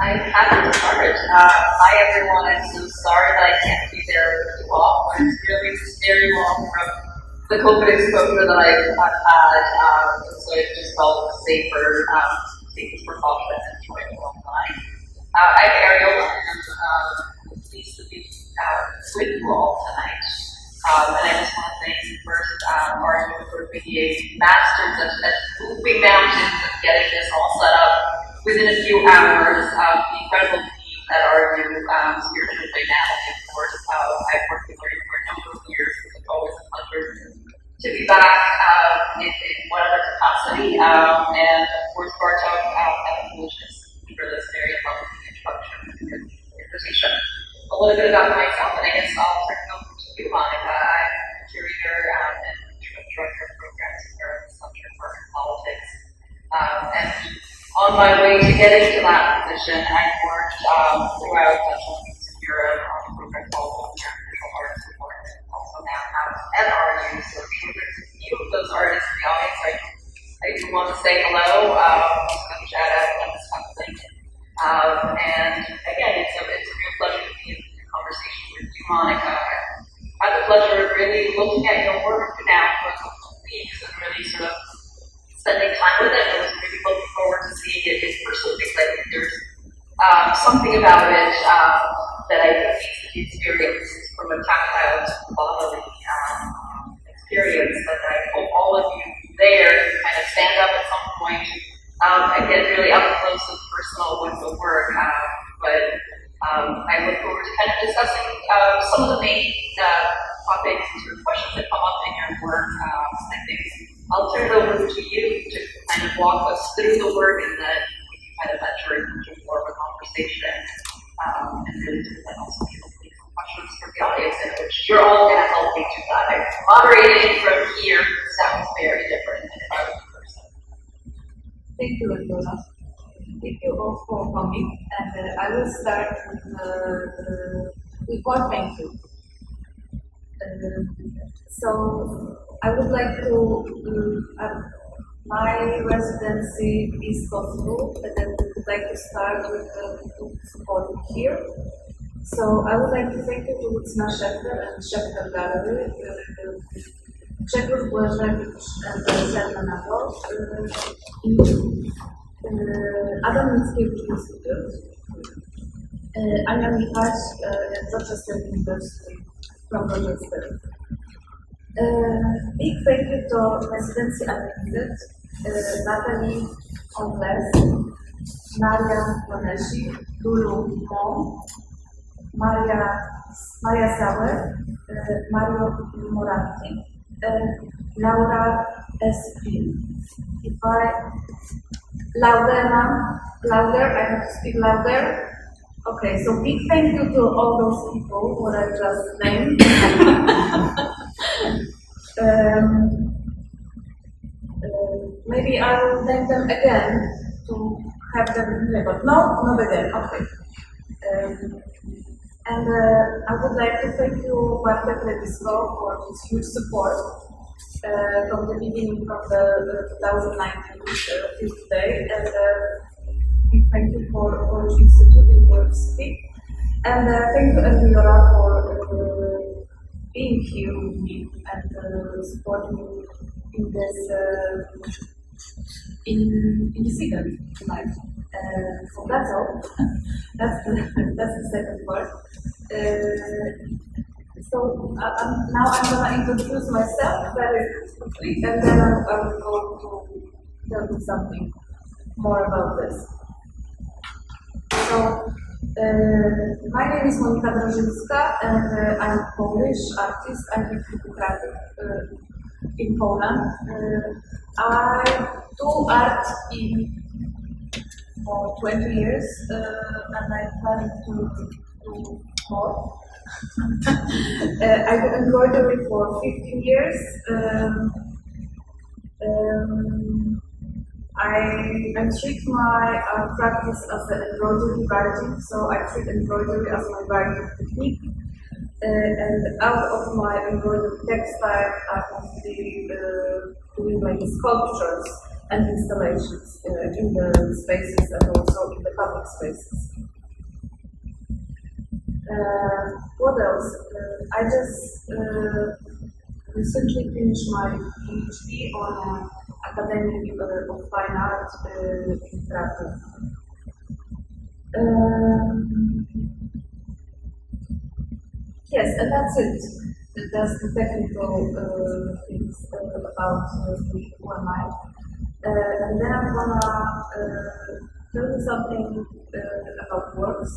I'm happy to start. Hi everyone, I'm so sorry that I can't be there with you all. It's really very long from the COVID exposure that I've had, so it just felt safer, take this precaution and join online. I'm Eriola, and I'm pleased to be with you all tonight. And I just want to thank you first, Arjun, for being masters at moving mountains and getting this all set up within a few hours. The incredible team that Arjun spearheaded right now. And of course, I've worked with Arjun for a number of years. It's always a pleasure to be back in whatever capacity. And of course, Bartok and Foolishness for this very lovely introduction to your conversation. A little bit about myself, and I guess I'll turn it over to you, Monika. I'm a curator and director of programs here at the Center for Politics. And on my way to getting to that position, I've worked throughout Central and Eastern Europe on a program called International Art Support, and also now have an RU. So there's a few of those artists in the audience. I do want to say hello, shout out on this kind of thing. And again, it's a real pleasure to be in conversation with you, Monika. I had the pleasure of really looking at your work now for a couple of weeks and really sort of spending time with it. I was really looking forward to seeing it in person because I think there's something about it that I think needs to be experienced from a tactile to bodily experience that I hope all of you there can kind of stand up at some point and get really up close and personal with the work. But I look forward to kind of discussing some of the main topics and sort of questions that come up in your work. I think I'll turn it over to you to kind of walk us through the work, and then we can kind of venture into more of a conversation and really then also take some questions from the audience, in which you're all going to help me do that. I'm moderating from here sounds very different than if I was in person. Thank you, Eriola. Thank you all for coming, and I will start with one thank you. So I would like to, my residency is possible, and I would like to start with support here. So I would like to thank you to Lucyna Szefter and Szefter Gallery, Grzegorz Błażewicz and Selma Nagel, Adam Mickiewicz Institute, Ania Michaś, Rochester University from Rochester. Big thank you to Residency Unlimited, Natalie Onles, Maria Boneshi, Lulu Mo, Maria Sauer, Mario Moranti, Laura S.P. Louder, I have to speak louder. Okay, so big thank you to all those people who I just named. Maybe I will name them again to have them here, but no, not again, okay. And I would like to thank you, Bartek Lewisko, for his huge support from the beginning, from the 2019 till today, and thank you for his Institute in New York City. And thank you, Eriola, for being here with me and supporting me in this in this event tonight. So that's all. that's the second part. So now I'm gonna introduce myself very quickly, and then I'm going to tell you something more about this. So my name is Monika Drożyńska, and I'm a Polish artist. I'm a photographer in Poland. I do art for 20 years, and I plan to do more. I do embroidery for 15 years. I treat my practice as an embroidery writing, so I treat embroidery as my writing technique. And out of my embroidery textile, I'm mostly doing like sculptures and installations in the spaces and also in the public spaces. What else? I just recently finished my PhD on Academy of Fine Art in Krakow. Yes, and that's it. That's the technical things about the one night. And then I'm gonna tell you something about works.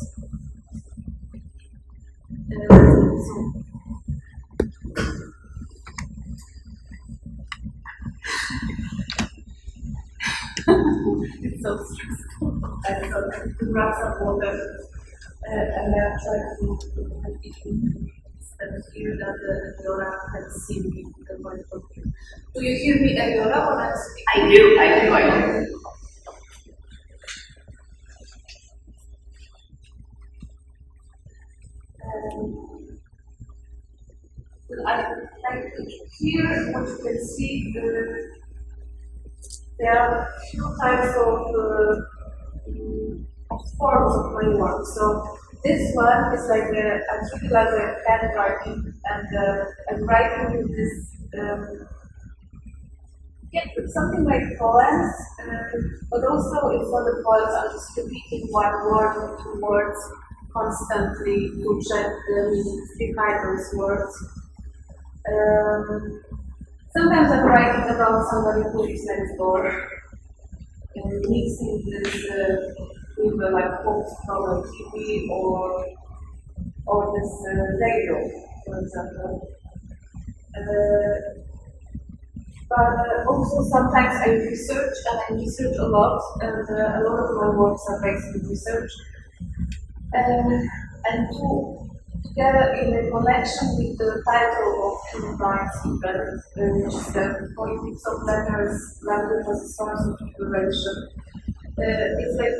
It's so stressful. I thought I could grab some water and then try to hear that the Eriola can see me the point of view. Do you hear me, Eriola, when I'm speaking? I do. I like here what you can see. There are a few types of forms of my work. So this one is like I really like the handwriting, and I'm writing with this. It's something like poems, but also it's not the poems. I'm just repeating one word or two words constantly to check the meanings behind those words. Sometimes I'm writing about somebody who is next door, and mixing this with like books from a TV or this radio, for example. But also sometimes I research, and I research a lot, and a lot of my works are based on research. And together in a connection with the title of tonight's event, which is the politics of letters, language as a source of liberation. It's like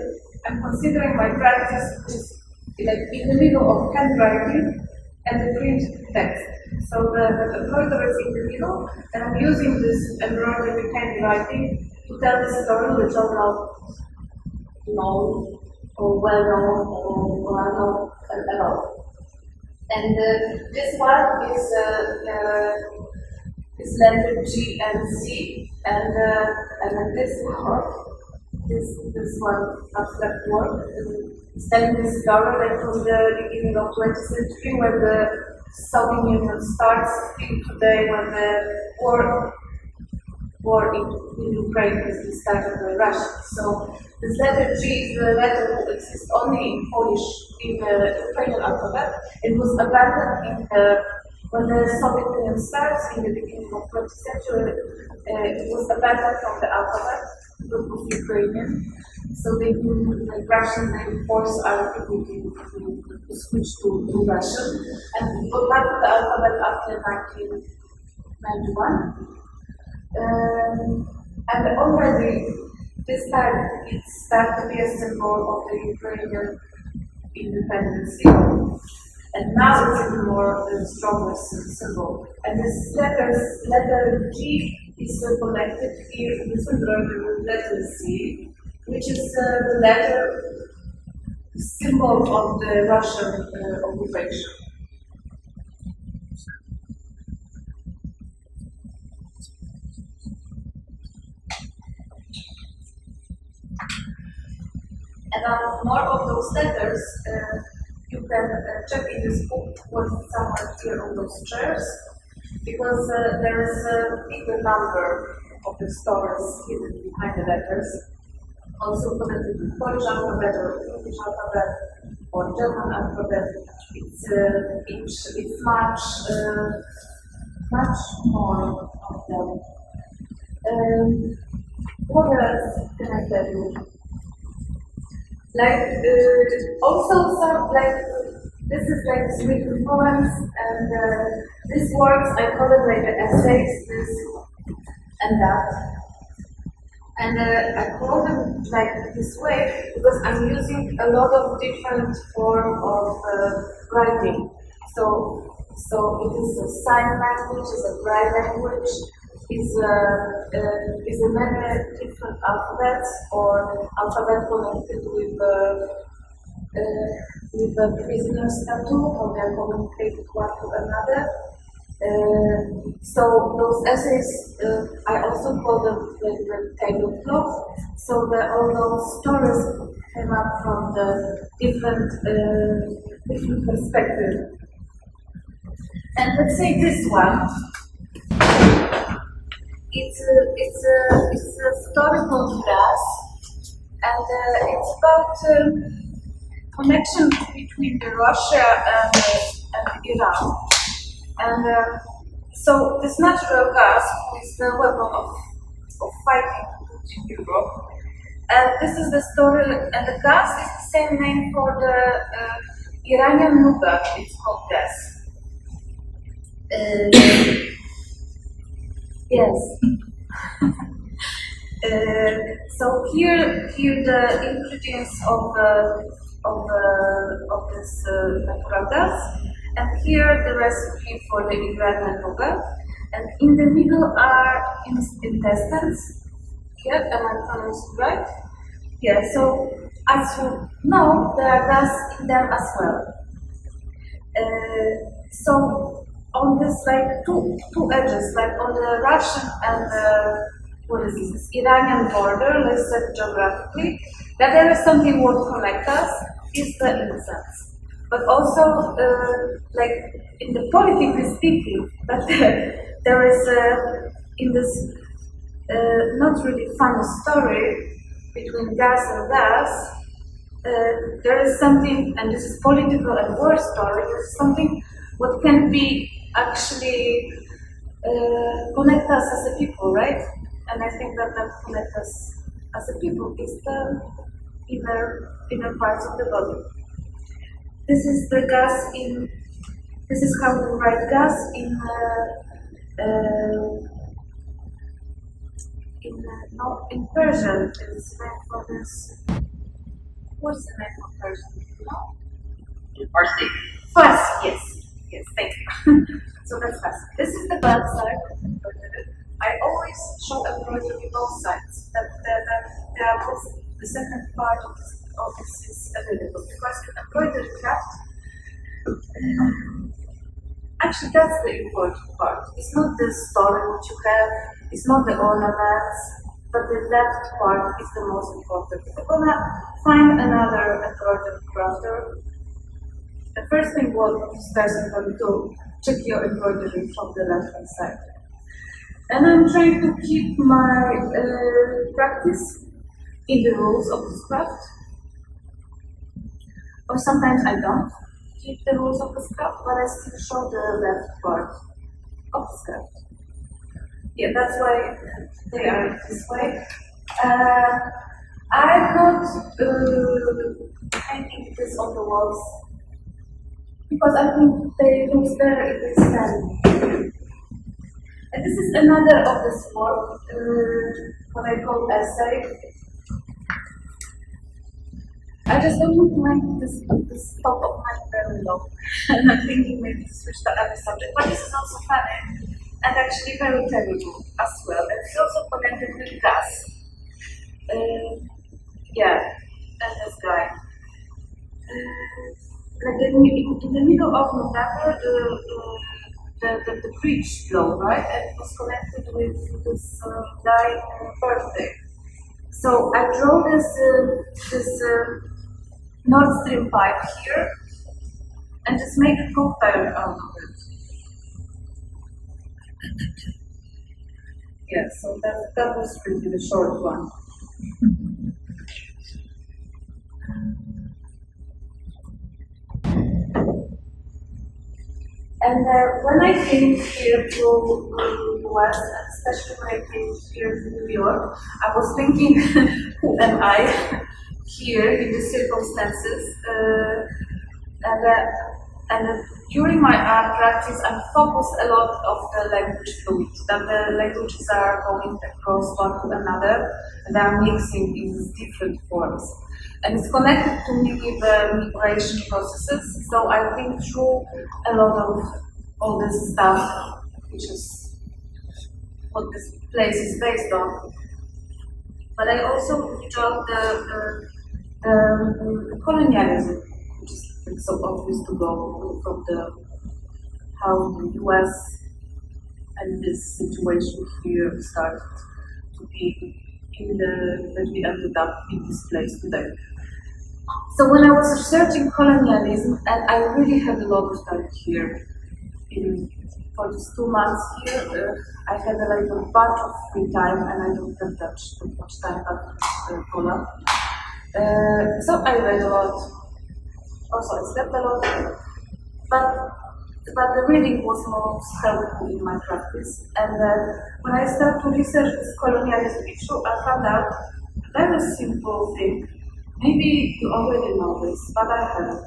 I'm considering my practice is like in the middle of handwriting and the print text. So the embroidery is in the middle, and I'm using this embroidery handwriting to tell the story which are not known or well known or unknown at all. And this one is letter G and C, and then this work, this one abstract work, is telling the story like from the beginning of 20th century when the Soviet Union starts till today when the war in Ukraine is started by Russia. So this letter G is the letter that exists only in Polish, in the Ukrainian alphabet. It was abandoned when the Soviet Union starts in the beginning of 20th century. It was abandoned from the alphabet because it was Ukrainian. So they like Russian and force our people to switch to Russian. And we got back to the alphabet after 1991. And already this time it started to be a symbol of the Ukrainian independence. And now it's even more the strongest symbol. And this letter G is connected here in this embroidery with letter C, which is the letter symbol of the Russian occupation. And on more of those letters, you can check in this book what's somewhere here on those chairs, because there is a bigger number of the stories hidden behind the letters, also connected with Polish alphabet or English alphabet or German alphabet. It's much more of them. What else can I tell you? Like also some this is like written poems, and these works I call it like essays, this and that, and I call them like this way because I'm using a lot of different form of writing. So it is a sign language, it's a braille language, is a many different alphabets or alphabet connected with a prisoner statue, how they are communicated one to another. So those essays, I also call them the tablecloth. So all those stories came up from the different perspectives. And let's say this one. It's a story called Grass, and it's about connection between Russia and Iran. And so this natural gas is the weapon of fighting in Europe. And this is the story, and the gas is the same name for the Iranian nougat. It's called gas. Yes. So here the ingredients of this natural gas, and here the recipe for the Iranian nougat, and in the middle are intestines. Yeah, am I pronouncing right? Yeah. So as you know, there are gas in them as well. So on this like two edges, like on the Russian and this Iranian border, let's say geographically, that there is something what connects us is the incense. But also, like in the politically speaking, that there is in this not really funny story between gas and gas, there is something, and this is political and war story. There is something what can be actually connect us as a people, right? And I think that connect us as a people is the inner parts of the body. This is the gas in. This is how we write gas in Persian. It's name for this. What's the name for Persian? No? Farsi. Farsi, yes. Yes, thank you. So that's fast. This is the bad side of embroidery. I always show embroidery both sides. That the second part of this is available, because embroidery craft. Actually, that's the important part. It's not the story which you have. It's not the ornaments, but the left part is the most important. If you're gonna find another embroidery crafter, the first thing what this person will do, check your embroidery from the left hand side. And I'm trying to keep my practice in the rules of this craft. Or sometimes I don't keep the rules of this craft, but I still show the left part of this craft. Yeah, that's why they are this way. I'm not painting this on the walls, because I think they look better if they stand. And this is another of the small, what I call essay. I just don't want to make this top of mine very long. And I'm thinking maybe to switch to other subject. But this is also funny and actually very terrible as well. And it's also connected with gas. Yeah, and this guy. Like in the middle of November, the bridge blew, right? And it was connected with this guy's birthday. So I draw this Nord Stream pipe here and just make a cocktail out of it. Yeah, so that was really the short one. And when I came here to the West, especially when I came here to New York, I was thinking, who am I here in the circumstances? And during my art practice, I focused a lot of the language fluid, that the languages are going across one to another, and they are mixing in these different forms. And it's connected to me with the migration processes, so I think through a lot of all this stuff, which is what this place is based on. But I also felt the colonialism, which is so obvious to go from how the US and this situation here started to be that we ended up in this place today. So when I was researching colonialism, and I really had a lot of time here, for these 2 months here, I had like a bunch of free time, and I don't have that much time after Poland. So I read a lot. Also, I slept a lot, but the reading was most helpful in my practice. And when I started to research this colonialism issue, I found out a very simple thing. Maybe you already know this, but I haven't.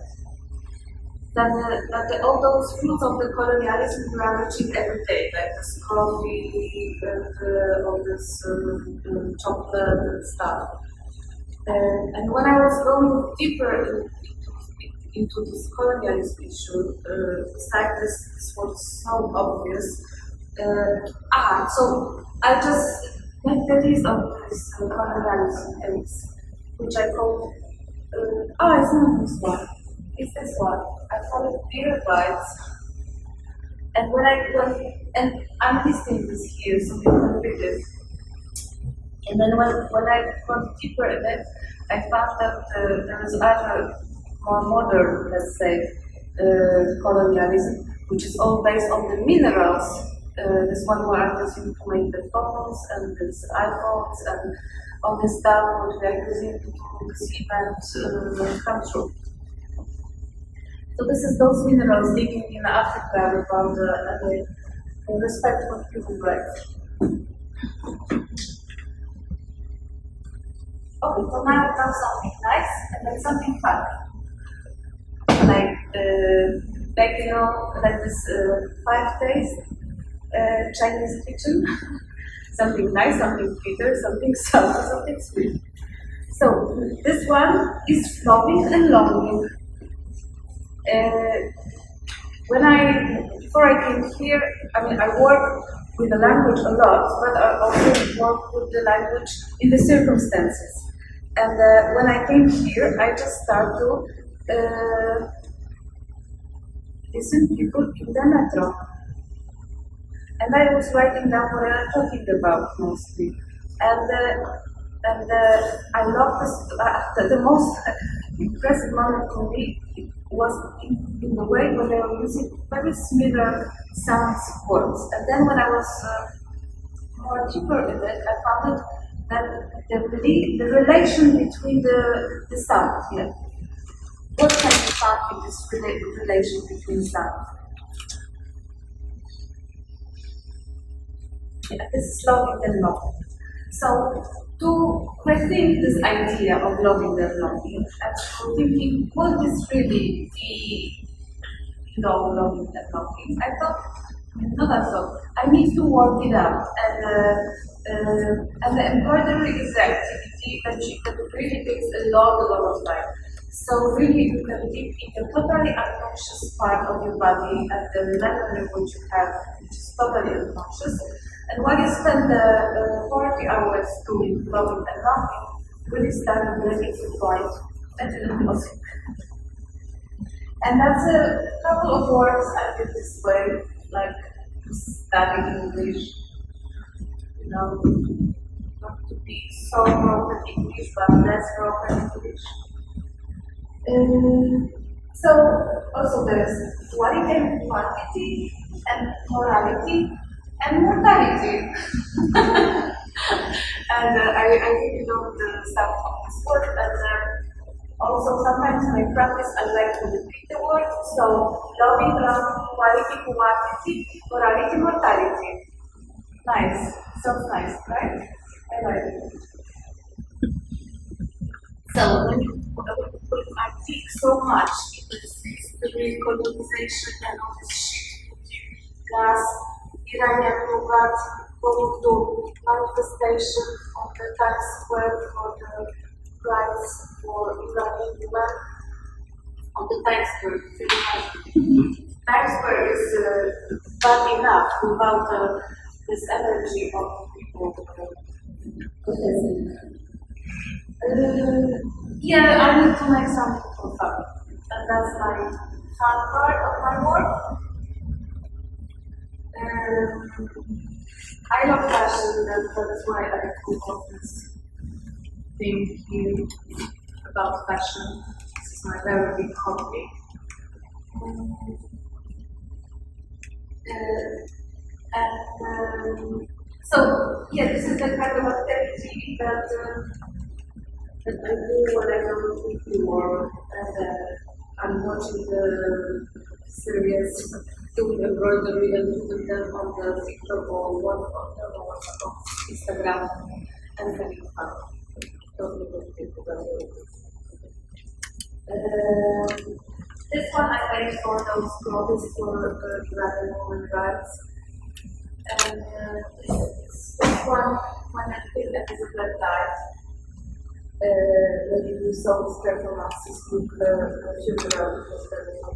That all those fruits of the colonialism we are reaching every day, like this coffee and all this chocolate and stuff. And when I was going deeper into this colonialism issue, besides this was so obvious. So I just made the list of this colonialism things, which I called, it's not this one, it's this one. I call it beer bites. And I'm listing this here so you can read it. And then when I got deeper in it, I found that there is other more modern, let's say, colonialism, which is all based on the minerals. This one where I'm using to make the phones and these iPhones and all this stuff which we are using to do this event come true. So this is those minerals digging in Africa about the respect for human rights. Okay, so now something nice and then something fun. Like this 5 days Chinese kitchen. Something nice, something bitter, something salty, something sweet. So this one is loving and longing. Before I came here, I work with the language a lot, but I also work with the language in the circumstances. And when I came here, I just started to listen to people in the metro. And I was writing down what I'm talking about mostly. And I love this, the most impressive moment for me was in the way when they were using very similar sounds words. And then when I was more deeper in it, I found it that the relation between the sounds, yeah. What can be found in this relation between sounds? Yeah, this is loving and longing. So to rethink this idea of loving and longing, and for thinking, what is really the loving and longing? I need to work it out. And the embroidery is the activity that really takes a lot of time. So really you can dip in the totally unconscious part of your body and the memory which you have, which is totally unconscious. And when you spend 40 hours doing loving and longing, really start breaking the point at the music. And that's a couple of words I did this way, like studying English, not to be so broken English, but less broken English. So also there's duality and quantity and morality and mortality. And I really love the sound of this word. And also sometimes in my practice I like to repeat the word. So loving, quality, quantity, morality, mortality. Nice. Sounds nice, right? I like it. So when I think so much in this history, colonization, and all this shit, gas, Iranian movement, going to manifestation on the Times Square for the rights for Iranian women, on the Times Square. Times Square is bad enough without the this energy of people. Yeah, I need to make something for fun, and that's my fun part of my work. I love fashion, that's why I took up this thing here about fashion. This is my very big hobby. So yeah, this is the kind of activity that I do when I don't need to work, and I'm watching the series doing embroidery and putting them on the TikTok or on Instagram and having fun. This one I made for those clothes for Dragon Woman Rights. And this one, when I did Elizabeth died, when you saw this performances with the funeral, it was very fun.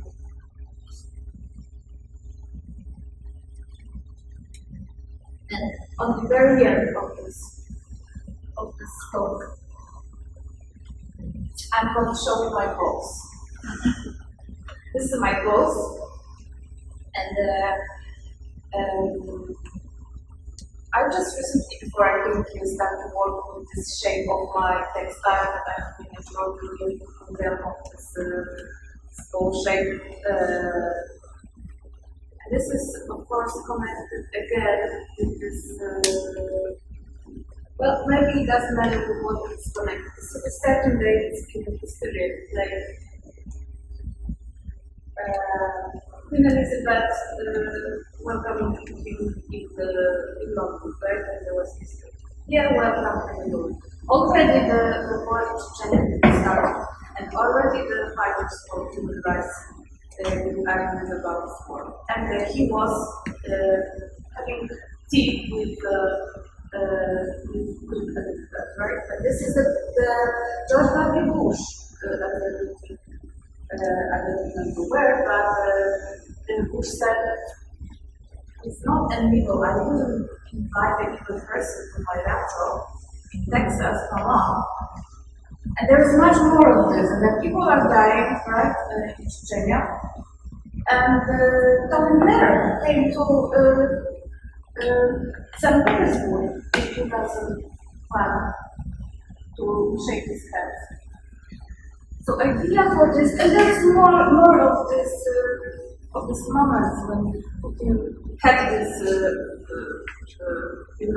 And on the very end of this talk, I'm going to show you my clothes. This is my clothes, and I just recently, before I came here, started to work with this shape of my textile that I've been embroidering on them of this skull shape. This is, of course, connected again with this. Well, maybe it doesn't matter with what it's connected. So a certain dates in the history, like Queen Elizabeth welcoming him in London, right? And there was history. Yeah, welcome in London. Already the voyage journey started, and already the fighters for human rights argued about sport. And he was having tea with Queen Elizabeth, right? But this is the George W. Bush. I don't remember where, but Bush said it's not illegal. I wouldn't invite a given person to my retro in Texas, come on. And there is much more of this, and that people are dying, right, in Chechnya. And Tom Blair came to St. Petersburg in 2001 to shake his head. So idea for this, and there's more of this moment when Putin had this, this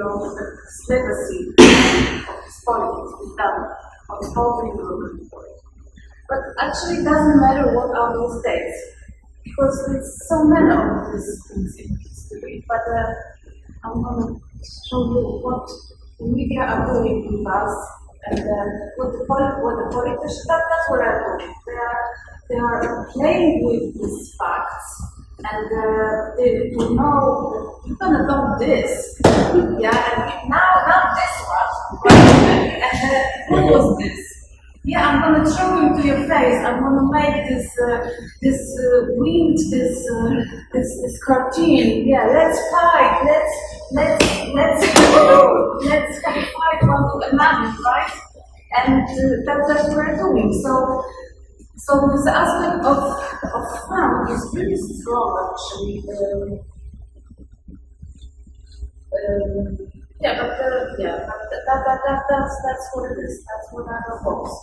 legacy of his politics with them, of his politics. But actually, it doesn't matter what are those dates, because there's so many of these things in history. But I'm going to show you what the media are doing with us. And with the politicians, that's what I'm doing. They are playing with these facts, and they to know that you're gonna do this, yeah. And now this one, right? And what was this? Yeah, I'm gonna throw you to your face. I'm gonna make this wind, this cartoon. Yeah, let's fight. Let's have a fight one to another, right? And that's what we're doing. So this aspect of fun is really strong, actually. That's what it is. That's what I propose.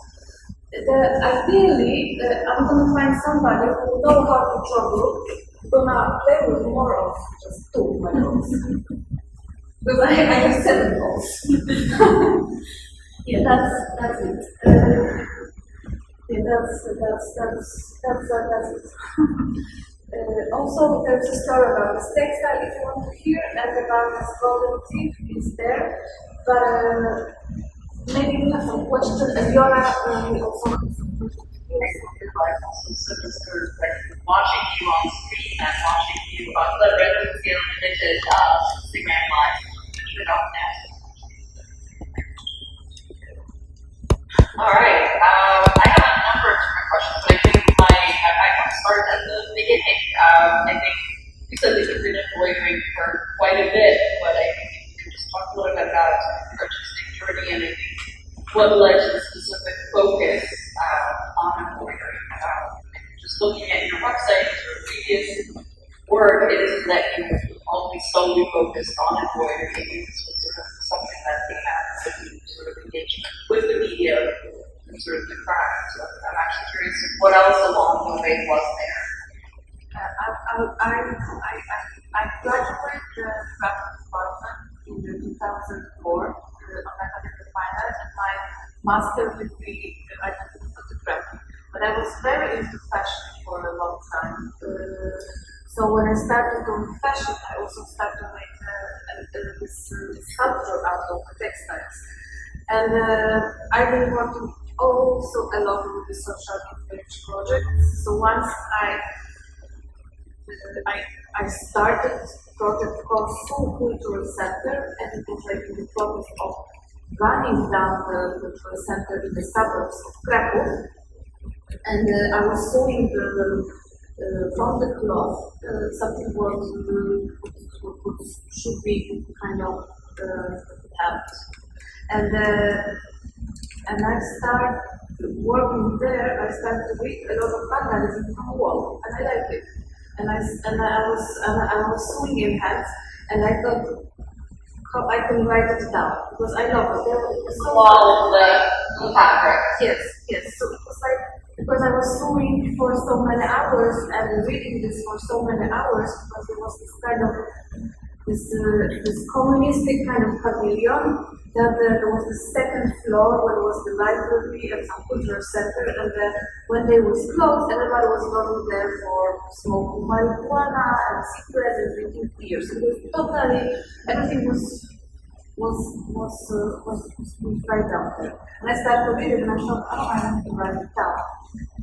Ideally, I'm gonna find somebody who knows how to draw good, gonna play with more of just two models. Because I have 7 balls. Yeah, that's it. Yeah, that's it. Also, there's a story about this textile if you want to hear, and about this golden teeth is there. But maybe we have some questions. Eriola also So just sort of like watching you on screen and watching you on the Residency Unlimited Instagram Live. Keep it up now. All right. I have a number of different questions, but I think I want to start at the beginning. I think you said that you've been embroidering for quite a bit, but I talk a little bit about artistic journey and I think what led to the specific focus on embroidery. Just looking at your website or previous work, it isn't that you only solely focused on embroidery. This was sort of something that they had sort of engagement with the media and sort of the craft. So I'm actually curious what else along the way was there. I graduated the craft department in the 2004 on academic finance, and my master's degree I did in photography. But I was very into fashion for a long time. So when I started doing fashion, I also started doing this sculpture out of the textiles. And I really wanted also along with the social influence project. So once I started a project called Full Cultural Center, and it was like in the process of running down the center in the suburbs of Krakow. And I was sewing from the cloth something what should be kind of helped. And I started working there. I started to read a lot of vandalism from the wall, and I liked it. And I was sewing in hands, and I thought I can write it down because I love it. There was so wall the fabric. Yes. So it was like because I was sewing for so many hours and reading this for so many hours because there was this kind of this communistic kind of pavilion. Then there was the second floor where was the library and some cultural center, and then when they was closed, everybody was going there for smoking marijuana and cigarettes and drinking beer. So it was totally everything was right down there. And I started to read it and I thought, oh, I want to write it down.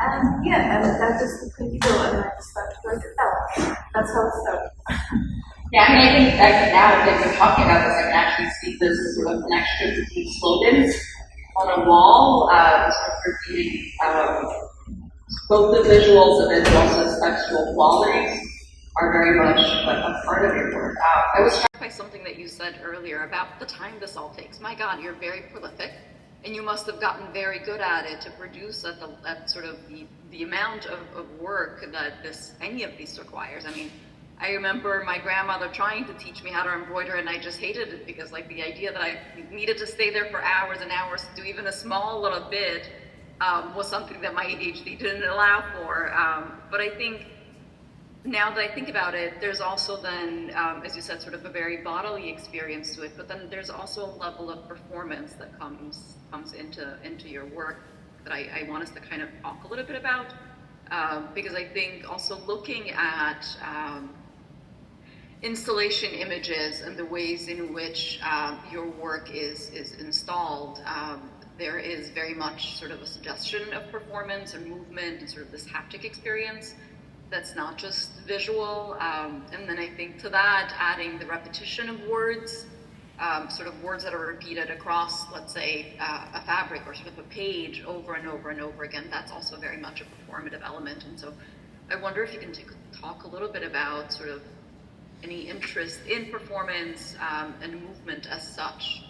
And yeah, and that just took me through and I started to write it down. That's how it started. Yeah, I mean, I think that now that we're talking about this, I can actually see this as sort of an extra between slogans on a wall, sort of repeating both the visuals of it, but also its textual qualities are very much a part of your work. I was struck by something that you said earlier about the time this all takes. My God, you're very prolific, and you must have gotten very good at it to produce at sort of the amount of work that any of these requires. I mean, I remember my grandmother trying to teach me how to embroider, and I just hated it because, like, the idea that I needed to stay there for hours and hours to do even a small little bit was something that my ADHD didn't allow for. But I think now that I think about it, there's also then, as you said, sort of a very bodily experience to it. But then there's also a level of performance that comes into your work that I want us to kind of talk a little bit about, because I think also looking at installation images and the ways in which your work is installed, there is very much sort of a suggestion of performance and movement and sort of this haptic experience that's not just visual. And then I think to that, adding the repetition of words, sort of words that are repeated across, let's say, a fabric or sort of a page over and over and over again, that's also very much a performative element. And so I wonder if you can talk a little bit about sort of any interest in performance and movement as such,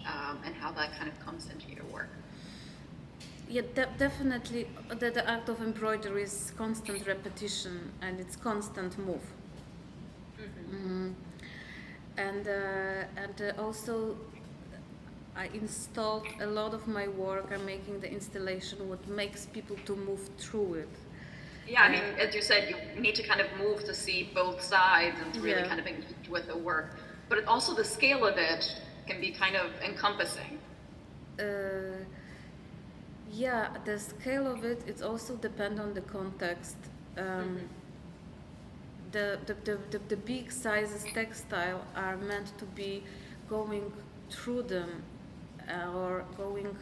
and how that kind of comes into your work. Yeah, definitely the act of embroidery is constant repetition and it's constant move. And also I installed a lot of my work. I'm making the installation what makes people to move through it. Yeah, I mean, as you said, you need to kind of move to see both sides and to really kind of engage with the work. But also the scale of it can be kind of encompassing. Yeah, the scale of it also depends on the context. The big sizes textile are meant to be going through them or going,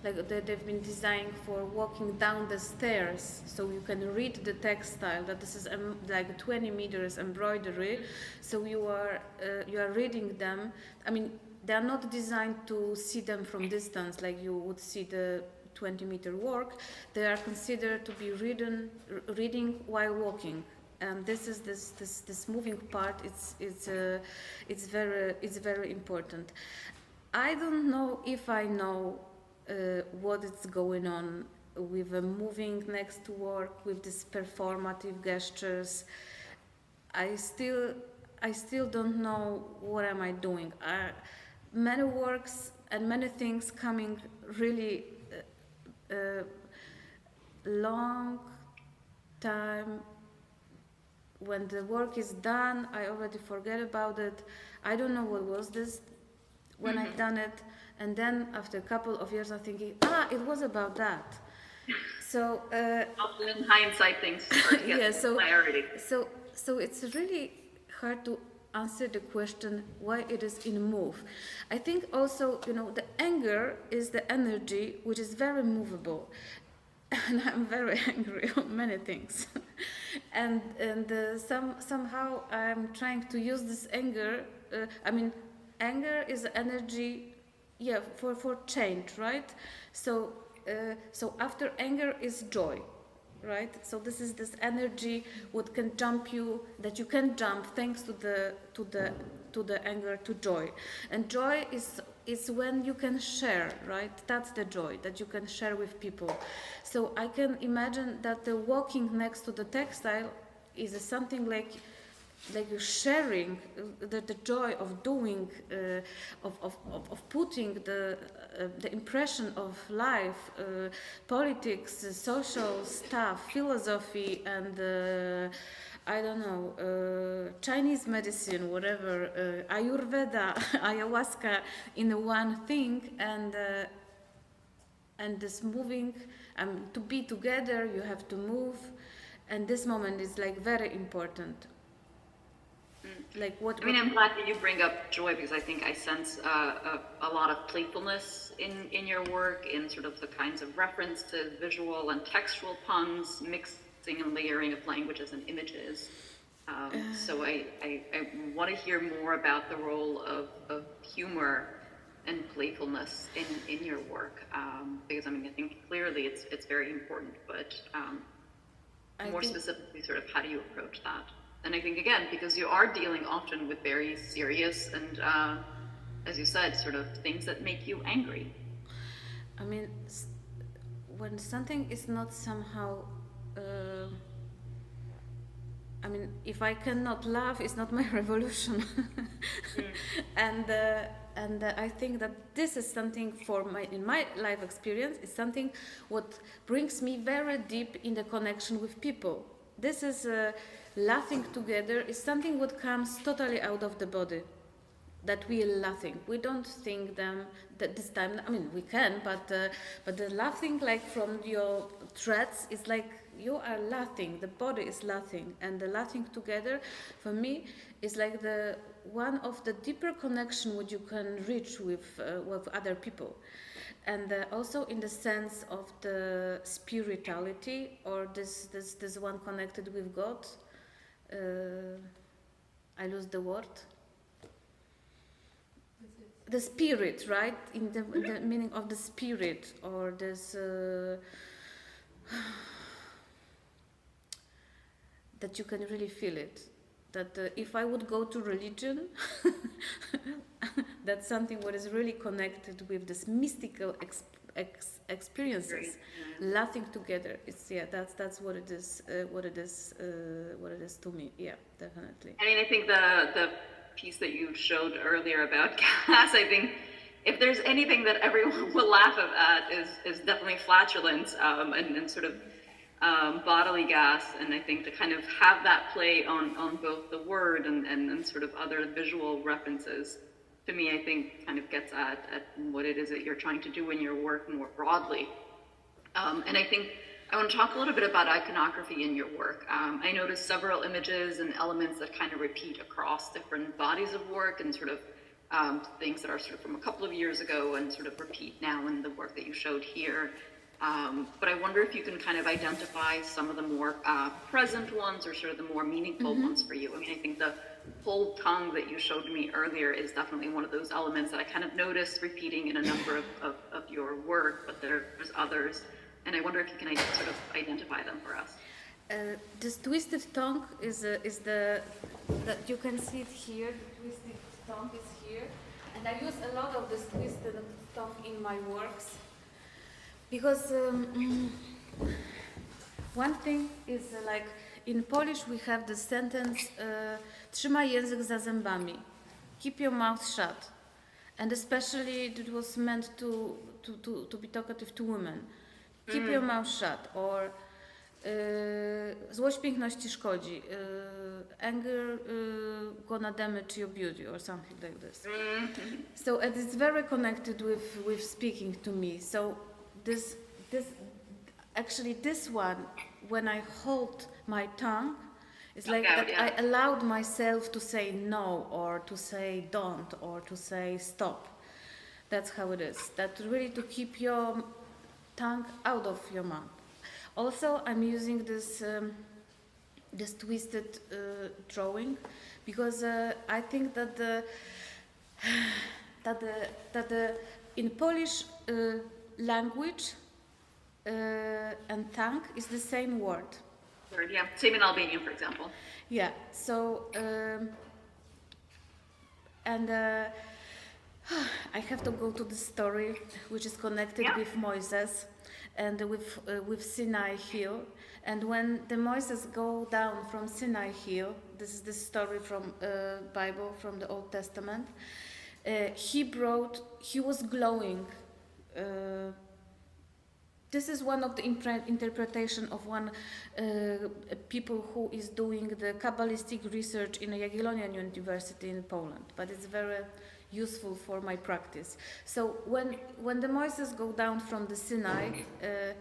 like they've been designed for walking down the stairs, so you can read the textile that this is like 20 meters embroidery, so you are reading them. I mean, they are not designed to see them from distance like you would see the 20-meter work. They are considered to be reading while walking, and this is this moving part. It's very important. I don't know if I know what is going on with moving next to work, with these performative gestures. I still, I still don't know what am I doing. Many works and many things coming really long time. When the work is done, I already forget about it. I don't know what was this when I've done it, and then after a couple of years, I'm thinking, it was about that. So Often in hindsight, things start to get yeah, so clarity. so it's really hard to answer the question why it is in move. I think also, the anger is the energy which is very movable, and I'm very angry on many things, and somehow I'm trying to use this anger. Anger is energy, yeah, for change, right? So after anger is joy, right? So this is this energy what can jump you, that you can jump thanks to the anger to joy. And joy is when you can share, right? That's the joy that you can share with people. So I can imagine that the walking next to the textile is something like you're sharing the joy of doing, of putting the impression of life, politics, social stuff, philosophy, and I don't know, Chinese medicine, whatever, Ayurveda, ayahuasca in one thing, and this moving, to be together, you have to move, and this moment is like very important. Like what? I mean, I'm glad that you bring up joy because I think I sense a lot of playfulness in your work, in sort of the kinds of reference to visual and textual puns, mixing and layering of languages and images. So I want to hear more about the role of humor and playfulness in your work, because I mean, I think clearly it's very important, but more specifically, sort of how do you approach that? And I think, again, because you are dealing often with very serious and, as you said, sort of things that make you angry. I mean, when something is not somehow, if I cannot laugh, it's not my revolution. And I think that this is something in my life experience, is something what brings me very deep in the connection with people. This is laughing together is something what comes totally out of the body, that we are laughing. We don't think them that this time. I mean, we can, but the laughing like from your threads is like you are laughing. The body is laughing, and the laughing together, for me, is like the one of the deeper connection what you can reach with other people. And also in the sense of the spirituality, or this one connected with God. I lose the word. The spirit, right? In the meaning of the spirit, or this that you can really feel it. That if I would go to religion, that's something what is really connected with this mystical experiences, laughing together. That's what it is. What it is to me. Yeah, definitely. I mean, I think the piece that you showed earlier about gas, I think if there's anything that everyone will laugh at is definitely flatulence and sort of bodily gas, and I think to kind of have that play on both the word and sort of other visual references, to me, I think kind of gets at what it is that you're trying to do in your work more broadly. And I think I want to talk a little bit about iconography in your work. I noticed several images and elements that kind of repeat across different bodies of work, and sort of things that are sort of from a couple of years ago and sort of repeat now in the work that you showed here. But I wonder if you can kind of identify some of the more present ones, or sort of the more meaningful ones for you. I mean, I think the whole tongue that you showed me earlier is definitely one of those elements that I kind of noticed repeating in a number of your work, but there's others. And I wonder if you can sort of identify them for us. This twisted tongue is that you can see it here. The twisted tongue is here, and And I use a lot of this twisted tongue in my works because one thing is like in Polish we have the sentence trzymaj język za zębami, keep your mouth shut, and especially it was meant to be talkative to women. Keep your mouth shut, or złość piękności szkodzi, anger gonna damage your beauty, or something like this. So it's very connected with speaking to me. So this one, when I hold my tongue, it's like that I allowed myself to say no, or to say don't, or to say stop. That's how it is. That really to keep your tongue out of your mouth. Also, I'm using this this twisted drawing because I think that the in Polish language and tongue is the same word. Yeah, same in Albanian, for example. Yeah. So and I have to go to the story which is connected with Moses and with Sinai Hill. And when the Moses go down from Sinai Hill, this is the story from Bible, from the Old Testament, he was glowing. This is one of the interpretation of one people who is doing the Kabbalistic research in a Jagiellonian University in Poland, but it's very useful for my practice. So when the Moses go down from the Sinai,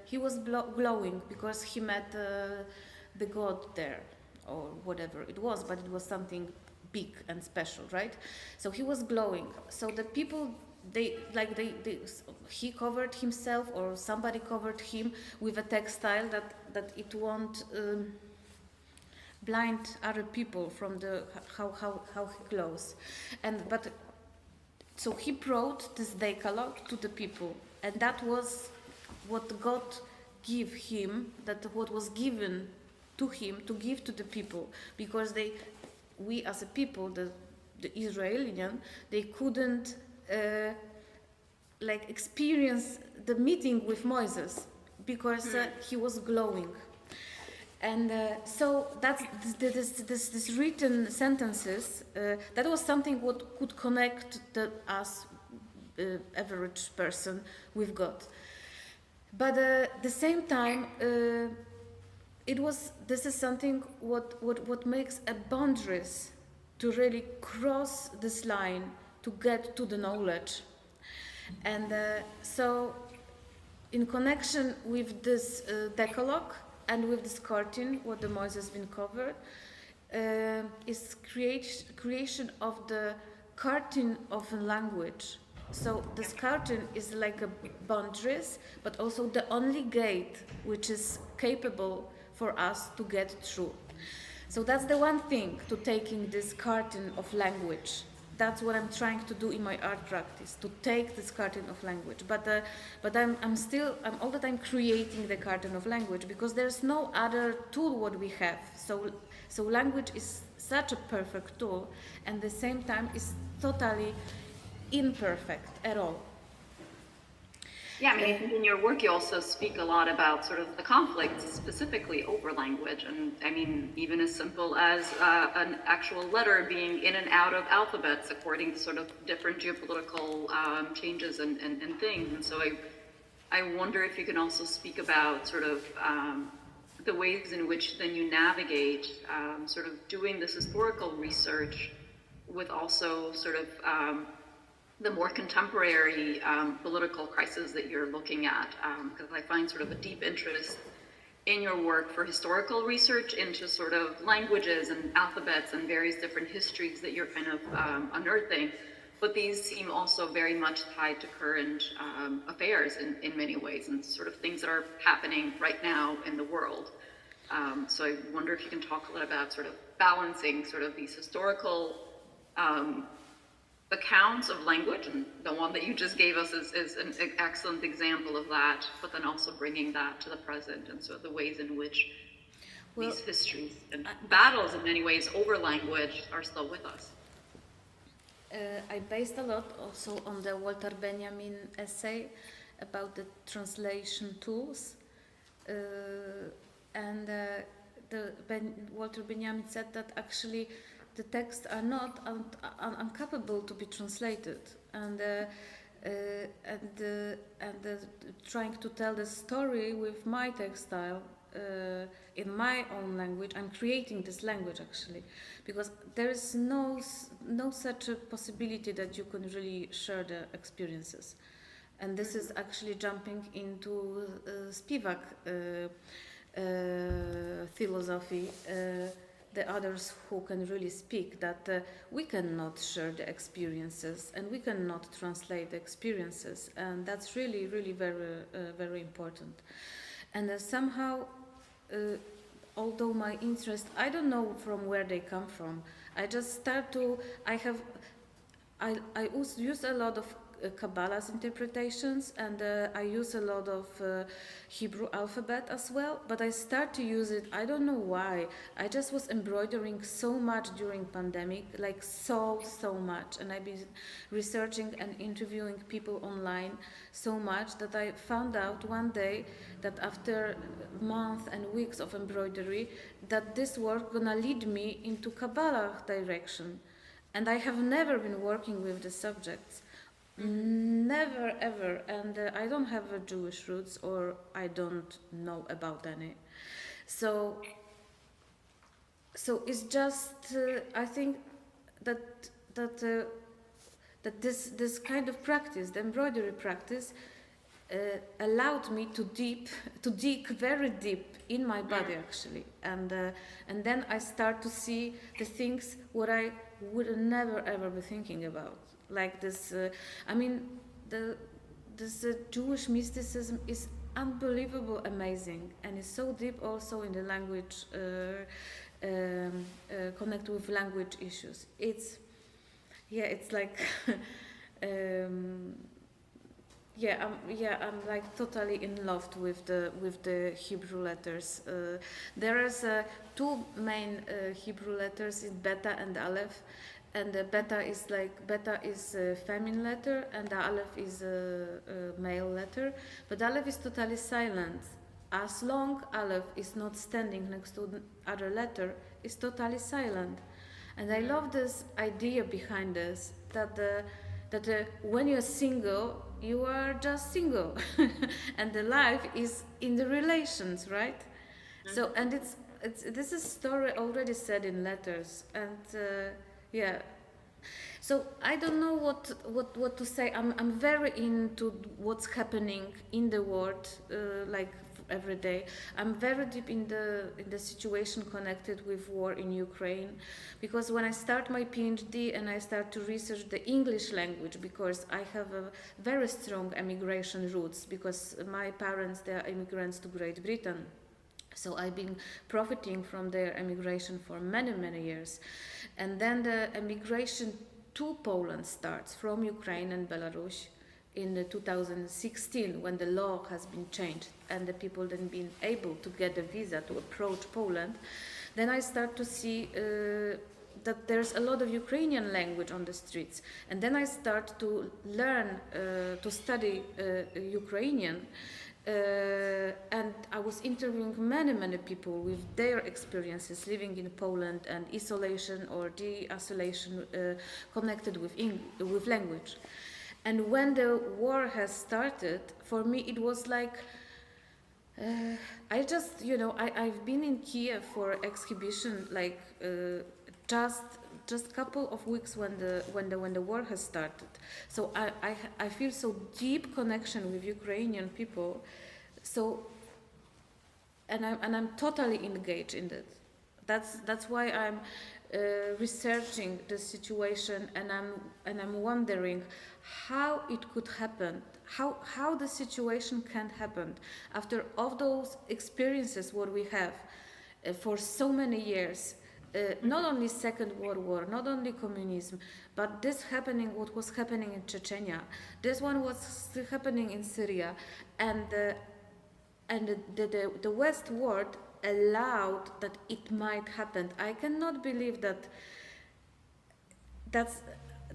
he was glowing because he met the God there, or whatever it was, but it was something big and special, right? So he was glowing. So the people, he covered himself, or somebody covered him with a textile that it won't blind other people from the how he glows, so he brought this decalogue to the people, and that was what God gave him, that what was given to him to give to the people, because we as a people, the Israelian, they couldn't experience the meeting with Moses because he was glowing. And so that's this written sentences. That was something what could connect us, average person, with God. But at the same time, this is something what makes a boundaries to really cross this line to get to the knowledge. And so, in connection with this decalogue, and with this curtain, what the Moses been covered, is creation of the curtain of a language. So this curtain is like a boundaries, but also the only gate which is capable for us to get through. So that's the one thing to taking this curtain of language. That's what I'm trying to do in my art practice, to take this curtain of language. But I'm all the time creating the curtain of language, because there's no other tool what we have. So language is such a perfect tool, and at the same time is totally imperfect at all. Yeah, I mean, I think in your work you also speak a lot about sort of the conflicts specifically over language, and I mean, even as simple as an actual letter being in and out of alphabets according to sort of different geopolitical changes and things. And so I wonder if you can also speak about sort of the ways in which then you navigate sort of doing this historical research with also sort of the more contemporary political crisis that you're looking at, because I find sort of a deep interest in your work for historical research into sort of languages and alphabets and various different histories that you're kind of unearthing, but these seem also very much tied to current affairs in many ways, and sort of things that are happening right now in the world. So I wonder if you can talk a little about sort of balancing sort of these historical accounts of language, and the one that you just gave us is an excellent example of that, but then also bringing that to the present, and so the ways in which these histories and battles in many ways over language are still with us. I based a lot also on the Walter Benjamin essay about the translation tools, and Walter Benjamin said that actually the texts are not incapable to be translated, and trying to tell the story with my textile in my own language. I'm creating this language actually, because there is no such a possibility that you can really share the experiences, and this is actually jumping into Spivak philosophy. The others who can really speak that we cannot share the experiences and we cannot translate the experiences, and that's really very important. And somehow, although my interest, I don't know from where they come from, I just start to, I use a lot of Kabbalah's interpretations, and I use a lot of Hebrew alphabet as well, but I start to use it, I don't know why. I just was embroidering so much during pandemic, like so much, and I've been researching and interviewing people online so much that I found out one day that after months and weeks of embroidery, that this work gonna lead me into Kabbalah direction. And I have never been working with the subjects. Never ever, and I don't have a Jewish roots, or I don't know about any. So it's just I think that this kind of practice, the embroidery practice, allowed me to dig very deep in my body actually, and then I start to see the things what I would never ever be thinking about. Like this, I mean, this Jewish mysticism is unbelievable, amazing, and is so deep also in the language, connect with language issues. It's like, I'm like totally in love with the Hebrew letters. There is two main Hebrew letters, is beta and aleph. And the beta is a feminine letter, and the aleph is a male letter. But aleph is totally silent. As long aleph is not standing next to the other letter, it's totally silent. And I love this idea behind this, that when you're single, you are just single, and the life is in the relations, right? So, and it's this is story already said in letters, and. Yeah, so I don't know what to say. I'm very into what's happening in the world, like every day. I'm very deep in the situation connected with war in Ukraine, because when I start my PhD and I start to research the English language, because I have a very strong emigration roots, because my parents, they are immigrants to Great Britain. So I've been profiting from their emigration for many years. And then the emigration to Poland starts from Ukraine and Belarus in 2016, when the law has been changed and the people then been able to get a visa to approach Poland. Then I start to see that there's a lot of Ukrainian language on the streets. And then I start to learn, to study Ukrainian. And I was interviewing many people with their experiences living in Poland, and isolation or de-isolation connected with language. And when the war has started, for me it was like I just, I've been in Kiev for exhibition, like just couple of weeks when the war has started. So I feel so deep connection with Ukrainian people. So and I'm totally engaged in it. That's why I'm researching the situation, and I'm wondering how it could happen, how the situation can happen after all those experiences what we have for so many years. Not only Second World War, not only communism, but this happening, what was happening in Chechnya, this one was still happening in Syria, and the West world allowed that it might happen. I cannot believe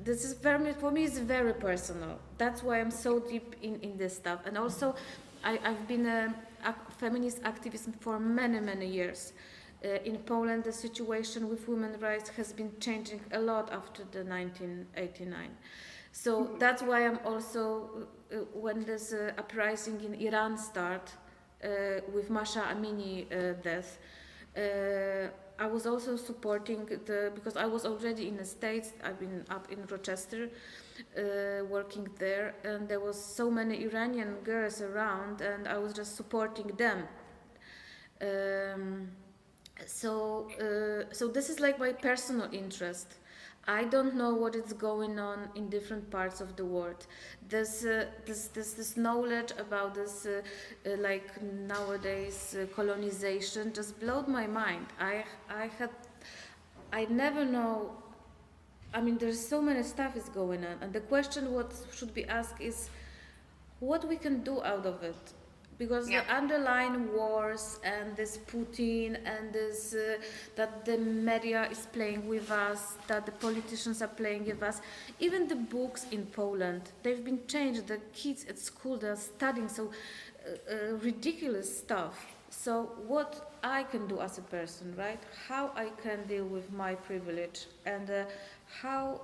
this is very, for me, it's very personal. That's why I'm so deep in this stuff. And also, I've been a feminist activist for many, many years. In Poland, the situation with women's rights has been changing a lot after the 1989. So that's why I'm also, when this uprising in Iran start with Masha Amini death, I was also supporting because I was already in the States. I've been up in Rochester, working there, and there was so many Iranian girls around, and I was just supporting them. So this is like my personal interest. I don't know what is going on in different parts of the world. This knowledge about this, like nowadays colonization, just blowed my mind. I never know. I mean, there's so many stuff is going on, and the question what should be asked is, what we can do out of it, because Yeah. the underlying wars and this Putin and this that the media is playing with us, that the politicians are playing with us, even the books in Poland, they've been changed. The kids at school, they're studying so ridiculous stuff. So what I can do as a person, right? How I can deal with my privilege, and how,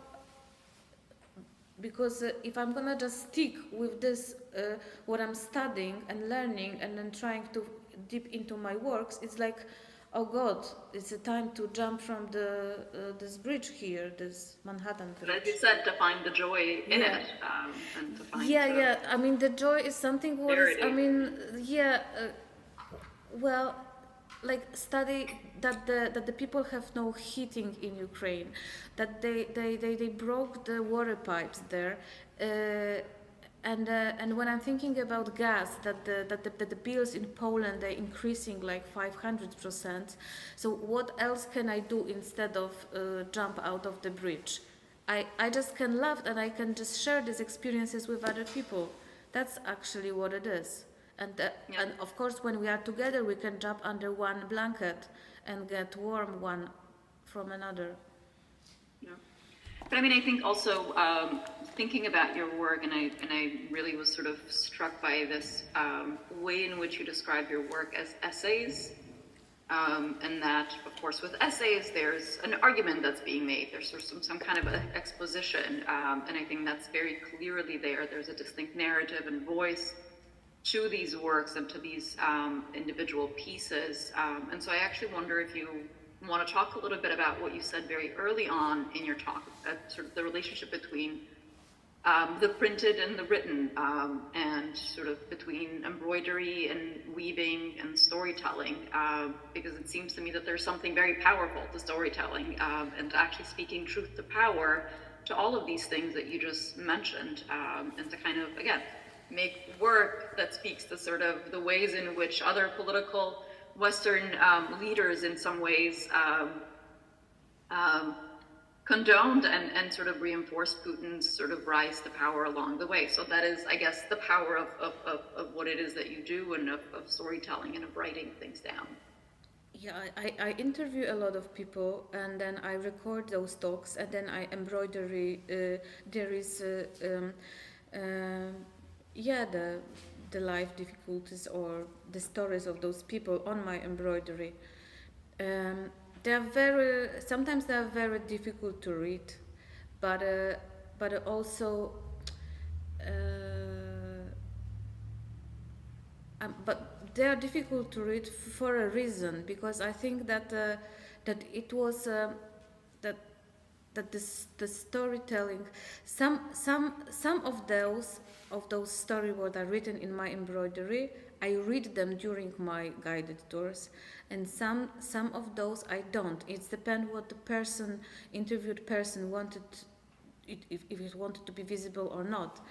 because if I'm gonna just stick with this, what I'm studying and learning, and then trying to deep into my works, it's like, oh God, it's a time to jump from this bridge here, this Manhattan But as Bridge. you said, to find the joy in Yeah. it, and to find Yeah, sort of yeah. I mean, the joy is something. What is? I clarity. mean, yeah. Well, like study that the people have no heating in Ukraine, that they broke the water pipes there, and when I'm thinking about gas, that the bills in Poland they're increasing like 500%. So what else can I do instead of jump out of the bridge? I just can laugh, and I can just share these experiences with other people. That's actually what it is. Yeah. And of course, when we are together, we can jump under one blanket and get warm one from another. Yeah. But I mean, I think also thinking about your work, and I really was sort of struck by this way in which you describe your work as essays, and that, of course, with essays, there's an argument that's being made. There's sort of some kind of an exposition, and I think that's very clearly there. There's a distinct narrative and voice to these works and to these individual pieces. And so I actually wonder if you want to talk a little bit about what you said very early on in your talk, sort of the relationship between the printed and the written, and sort of between embroidery and weaving and storytelling, because it seems to me that there's something very powerful to storytelling, and to actually speaking truth to power to all of these things that you just mentioned, and to kind of, again, make work that speaks to sort of the ways in which other political Western leaders in some ways condoned and sort of reinforced Putin's sort of rise to power along the way. So that is, I guess, the power of what it is that you do, and of storytelling and of writing things down. Yeah, I interview a lot of people, and then I record those talks, and then I embroidery. There is, yeah, the life difficulties or the stories of those people on my embroidery. Sometimes they are very difficult to read, but also, but they are difficult to read for a reason, because I think that that it was that the storytelling, some of those stories what are written in my embroidery, I read them during my guided tours, and some of those I don't. It depends what the interviewed person wanted, if it wanted to be visible or not.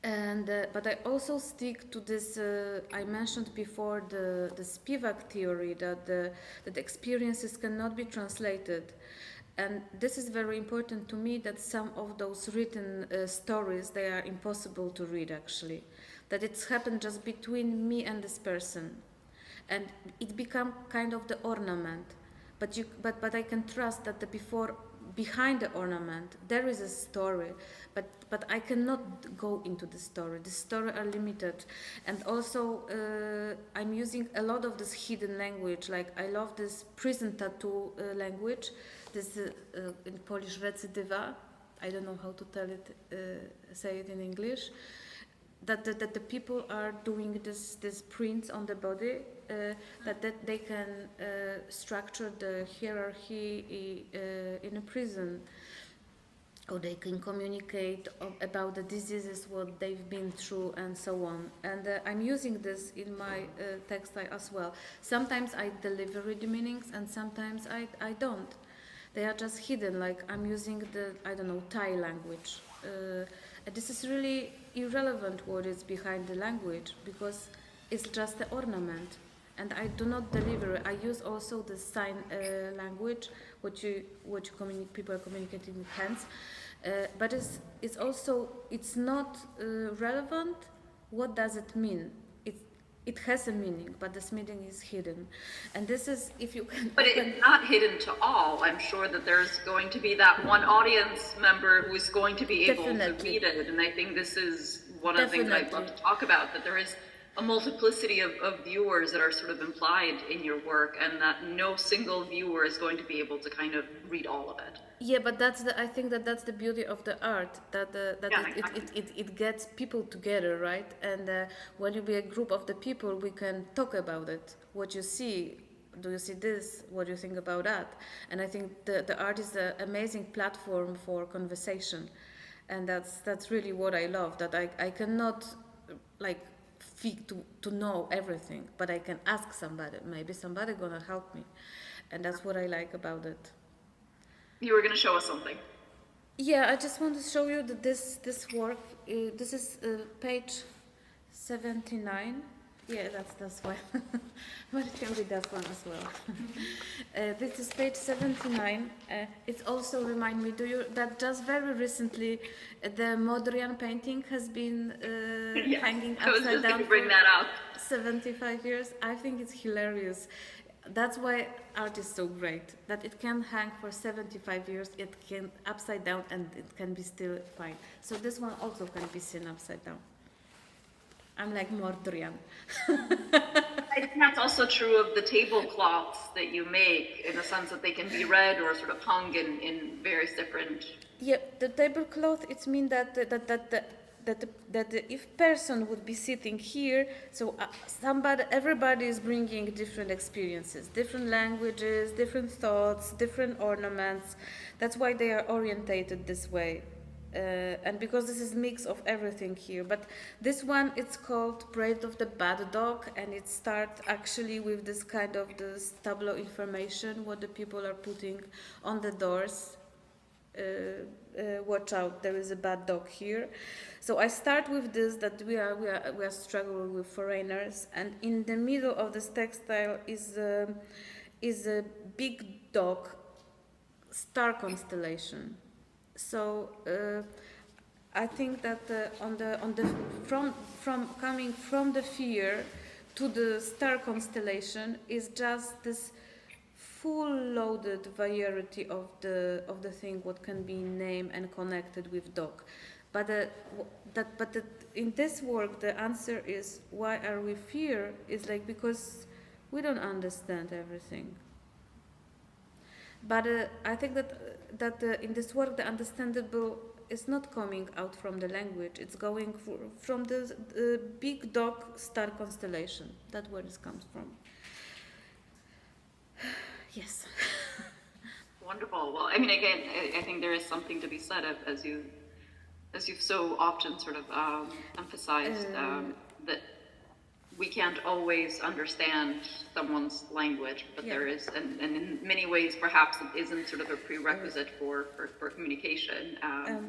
And but I also stick to this. I mentioned before the Spivak theory, that experiences cannot be translated, and this is very important to me. That some of those written stories, they are impossible to read actually. That it's happened just between me and this person, and it become kind of the ornament. But I can trust that behind the ornament there is a story, but I cannot go into the story. The story are limited, and also I'm using a lot of this hidden language. Like I love this prison tattoo language. This in Polish recydywa. I don't know how to tell it, say it in English. That the people are doing this prints on the body, that they can structure the hierarchy in a prison, or they can communicate about the diseases, what they've been through, and so on. And I'm using this in my textile as well. Sometimes I deliver the meanings, and sometimes I don't. They are just hidden. Like I'm using the, I don't know, Thai language. This is really irrelevant what is behind the language, because it's just the ornament, and I do not deliver. I use also the sign language, what you people are communicating with hands, but it's also it's not relevant. What does it mean? It has a meaning, but this meaning is hidden, and this is if you can. But it's not hidden to all. I'm sure that there's going to be that one audience member who's going to be able to read it, and I think this is one of the things I'd love to talk about, that there is a multiplicity of viewers that are sort of implied in your work, and that no single viewer is going to be able to kind of read all of it. Yeah, but I think that's the beauty of the art, that it gets people together, right? And when you be a group of the people, we can talk about it. What you see, do you see this? What do you think about that? And I think the art is an amazing platform for conversation, and that's really what I love. That I cannot like to know everything, but I can ask somebody. Maybe somebody gonna help me, and that's what I like about it. You were going to show us something. Yeah, I just want to show you that this work. This is page 79. Yeah, that's why. But it can be that one as well. This is page 79. It also reminds me that just very recently the Mondrian painting has been yes, hanging I was upside just down to bring for that up. 75 years. I think it's hilarious. That's why art is so great, that it can hang for 75 years, it can upside down, and it can be still fine. So this one also can be seen upside down. I'm like Mordorian. I think that's also true of the tablecloths that you make, in the sense that they can be read or sort of hung in various different... Yeah, the tablecloth, it means that if person would be sitting here, so everybody is bringing different experiences, different languages, different thoughts, different ornaments. That's why they are orientated this way. And because this is mix of everything here. But this one, it's called Parade of the Bad Dog, and it starts actually with this kind of this tableau information, what the people are putting on the doors. Watch out, there is a bad dog here. So I start with this, that we are struggling with foreigners, and in the middle of this textile is a big dog, star constellation. So I think that from coming from the fear to the star constellation is just this full loaded variety of the thing what can be named and connected with dog. But in this work the answer is why are we fear is like because we don't understand everything. But I think that in this work the understandable is not coming out from the language, it's going from the big dog star constellation. That's where it comes from. Yes. Wonderful. Well, I mean, again, I think there is something to be said of, as you've so often sort of emphasized, that we can't always understand someone's language, but there is, and in many ways, perhaps it isn't sort of a prerequisite for communication.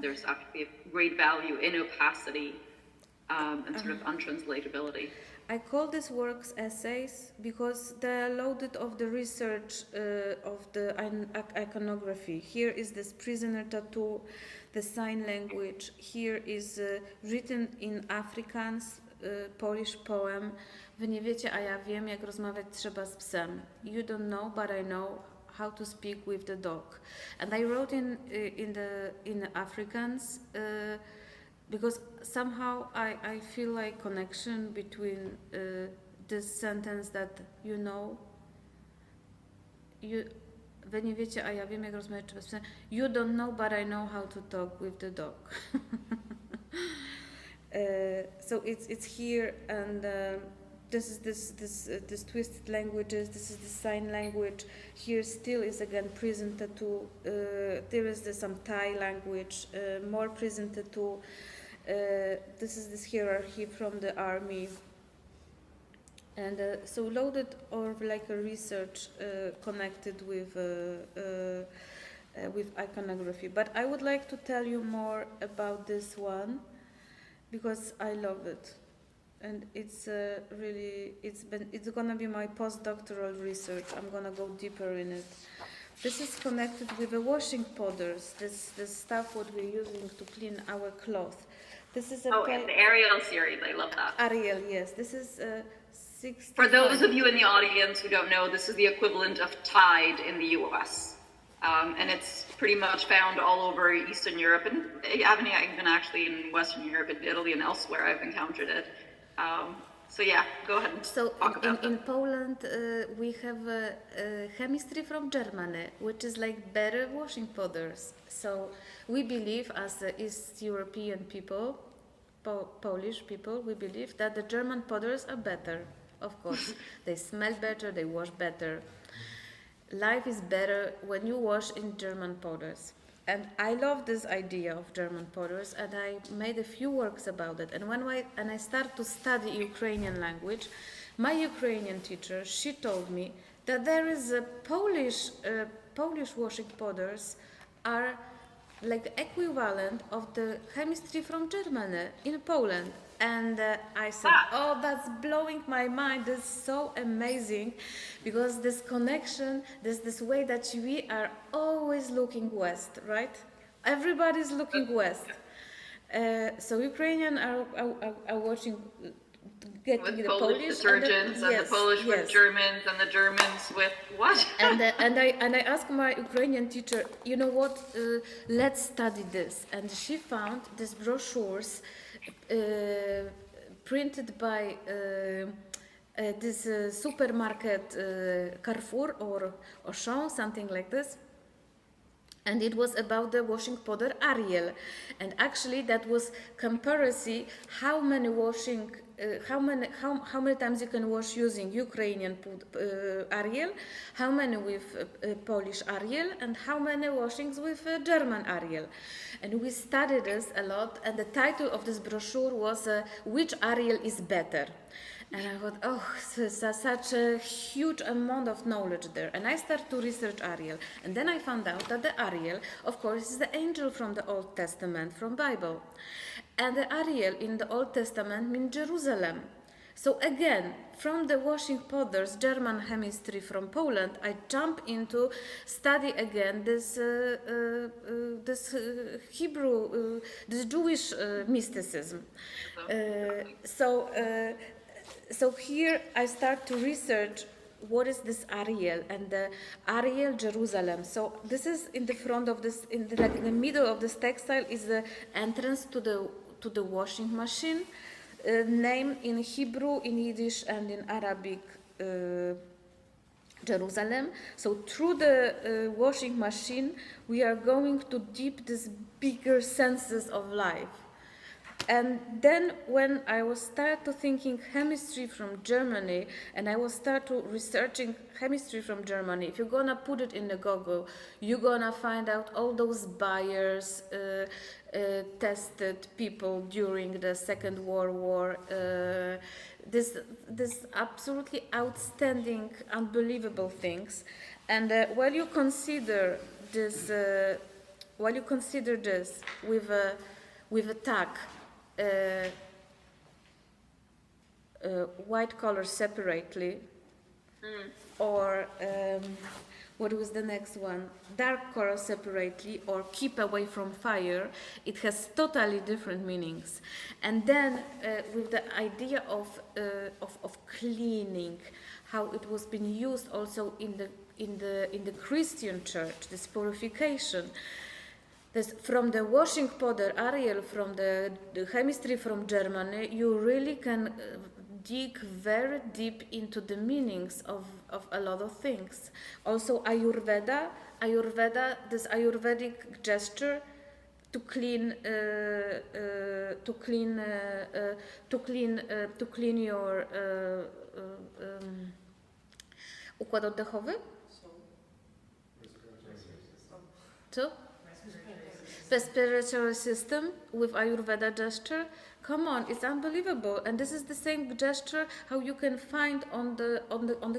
There's actually a great value in opacity and sort of untranslatability. I call these works essays because they are loaded of the research of the iconography. Here is this prisoner tattoo, the sign language. Here is written in Afrikaans, Polish poem. Wy nie wiecie, a ja wiem, jak rozmawiać trzeba z psem. You don't know, but I know how to speak with the dog, and I wrote in Afrikaans because somehow I feel like connection between this sentence that wy nie wiecie, a ja wiem jak rozmawiać czy bez psa. You don't know, but I know how to talk with the dog. So it's here, and this is this twisted languages. This is the sign language. Here still is again prison tattoo. There is some Thai language, more prison tattoo. This is this hierarchy from the army. And so loaded or like a research connected with iconography. But I would like to tell you more about this one because I love it, and it's really it's gonna be my postdoctoral research. I'm gonna go deeper in it. This is connected with the washing powders. This stuff what we're using to clean our cloth. This is and the Ariel series. I love that. Ariel, yes. This is 65. For those of you in the audience who don't know, this is the equivalent of Tide in the US. And it's pretty much found all over Eastern Europe, and even actually in Western Europe, in Italy and elsewhere, I've encountered it. So yeah, go ahead and talk about in Poland, we have chemistry from Germany, which is like better washing powders. So we believe, as East European people, Polish people, we believe that the German powders are better. Of course, they smell better, they wash better. Life is better when you wash in German powders. And I love this idea of German powders, and I made a few works about it. And when I started to study Ukrainian language, my Ukrainian teacher, she told me that there is a Polish washing powders are like equivalent of the chemistry from Germany in Poland. And I said, oh, that's blowing my mind. This is so amazing, because this connection, this way that we are always looking west, right? Everybody's looking west. So Ukrainian are watching, getting with the Polish detergents, and the Polish with Germans, and the Germans with what? and I asked my Ukrainian teacher, you know what? Let's study this. And she found these brochures printed by this supermarket Carrefour or Auchan, something like this. And it was about the washing powder Ariel, and actually that was comparison how many times you can wash using Ukrainian Ariel, how many with Polish Ariel, and how many washings with German Ariel. And we studied this a lot, and the title of this brochure was Which Ariel is Better? And I thought, oh, such a huge amount of knowledge there. And I started to research Ariel. And then I found out that the Ariel, of course, is the angel from the Old Testament, from Bible. And the Ariel in the Old Testament means Jerusalem. So again, from the washing powders, German chemistry from Poland, I jump into study again this Hebrew, this Jewish mysticism. So here I start to research what is this Ariel, and the Ariel Jerusalem. So this is in the front of this, in the middle of this textile is the entrance to the washing machine, name in Hebrew, in Yiddish, and in Arabic. Jerusalem. So through the washing machine, we are going to deep these bigger senses of life. And then when I was start to thinking chemistry from Germany, and I was start to researching chemistry from Germany, if you're gonna put it in the Google, you're gonna find out all those buyers, tested people during the Second World War, this absolutely outstanding, unbelievable things. And while you consider this with a tag, white color separately, or what was the next one? Dark color separately, or keep away from fire. It has totally different meanings. And then with the idea of cleaning, how it was being used also in in the Christian church, this purification. This, from the washing powder Ariel from the chemistry from Germany, you really can dig very deep into the meanings of a lot of things. Also Ayurveda, this Ayurvedic gesture to clean your układ oddechowy. Co? Respiratory system with Ayurveda gesture. Come on, it's unbelievable, and this is the same gesture how you can find on the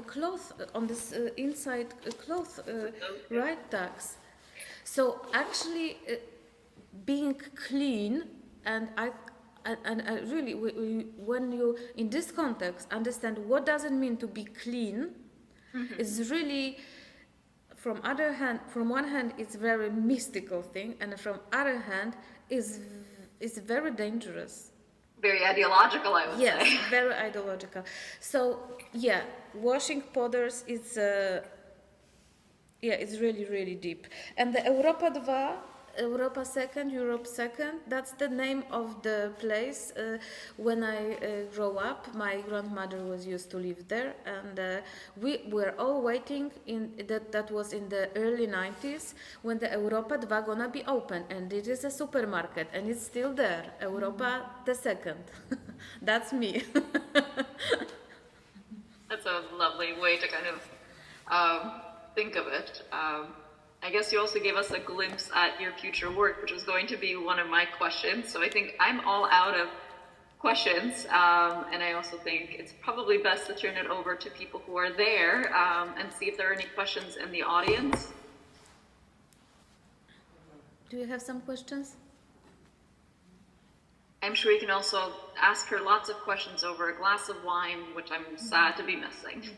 cloth, on this inside cloth, right tags. So actually, being clean, and I really, when you in this context understand what does it mean to be clean, is really. From one hand, it's very mystical thing, and from other hand, is very dangerous. Very ideological, I would say. Yes, very ideological. So yeah, washing powders is it's really really deep. And the Europa 2, Europe 2, that's the name of the place. When I grow up, my grandmother was used to live there, and we were all waiting that was in the early 90s when the Europa 2 gonna be open, and it is a supermarket, and it's still there, Europa 2. That's me. That's a lovely way to kind of think of it. I guess you also gave us a glimpse at your future work, which is going to be one of my questions. So I think I'm all out of questions, and I also think it's probably best to turn it over to people who are there and see if there are any questions in the audience. Do you have some questions? I'm sure you can also ask her lots of questions over a glass of wine, which I'm sad to be missing.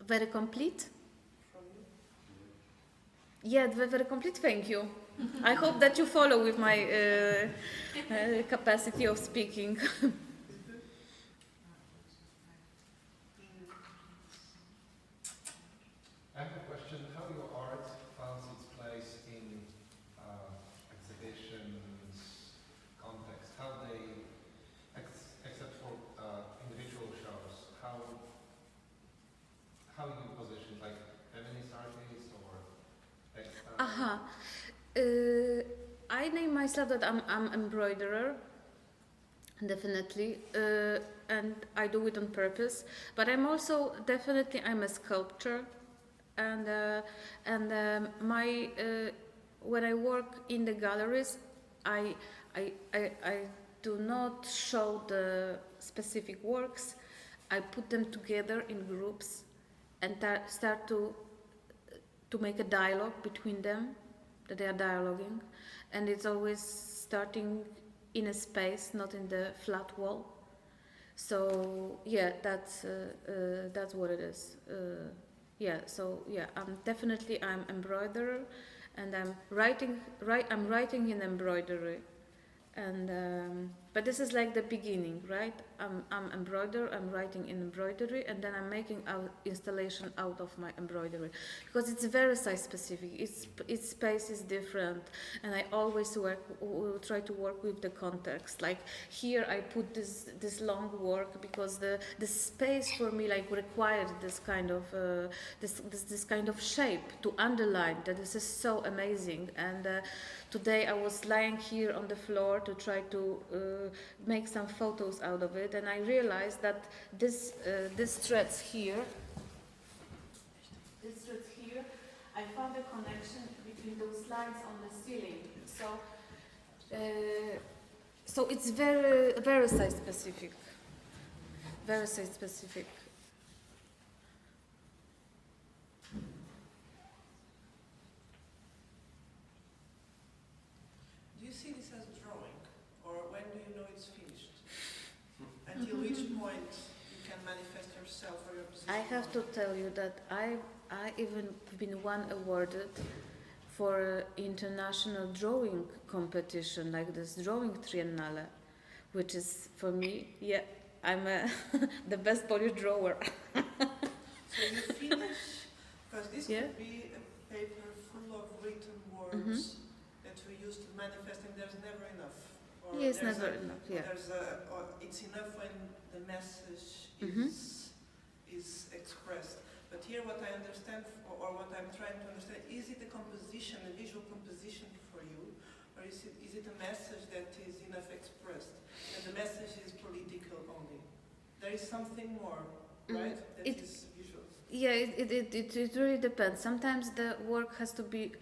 Very complete? Yeah, very complete, thank you. I hope that you follow with my capacity of speaking. I have a question. How your art finds its place in exhibitions, context, how they, except for individual shows, how you position, like feminist artists or textile? I name myself that I'm embroiderer, definitely, and I do it on purpose. But I'm also definitely I'm a sculptor, and my when I work in the galleries, I do not show the specific works. I put them together in groups and start to make a dialogue between them, that they are dialoguing, and it's always starting in a space, not in the flat wall. So yeah, that's what it is. I'm embroiderer, and I'm writing in embroidery, and but this is like the beginning, right? I'm embroiderer, I'm writing in embroidery, and then I'm making installation out of my embroidery, because it's very size specific. Its space is different, and I always try to work with the context. Like here, I put this long work because the space for me like required this kind of this kind of shape to underline that this is so amazing. And today I was lying here on the floor to try to make some photos out of it, and I realized that this threads here, I found a connection between those lines on the ceiling. So it's very size specific. Very size specific. Do you see this as a drawing, or when do you know it's finished? Until which point you can manifest yourself or your position? I have to tell you that I even been awarded for international drawing competition, like this drawing triennale, which is for me, I'm the best Polish drawer. So you finish, because this Yeah. could be a paper full of written words that we use to manifest, and there's never enough. Or Yes, there's never a- enough, or yeah. or it's enough when the message is expressed. But here, what I understand, or what I'm trying to understand, is it a composition, a visual composition for you, or is it a message that is enough expressed, and the message is political only? There is something more, right? That It- is visual. Yeah, it really depends. Sometimes the work has to be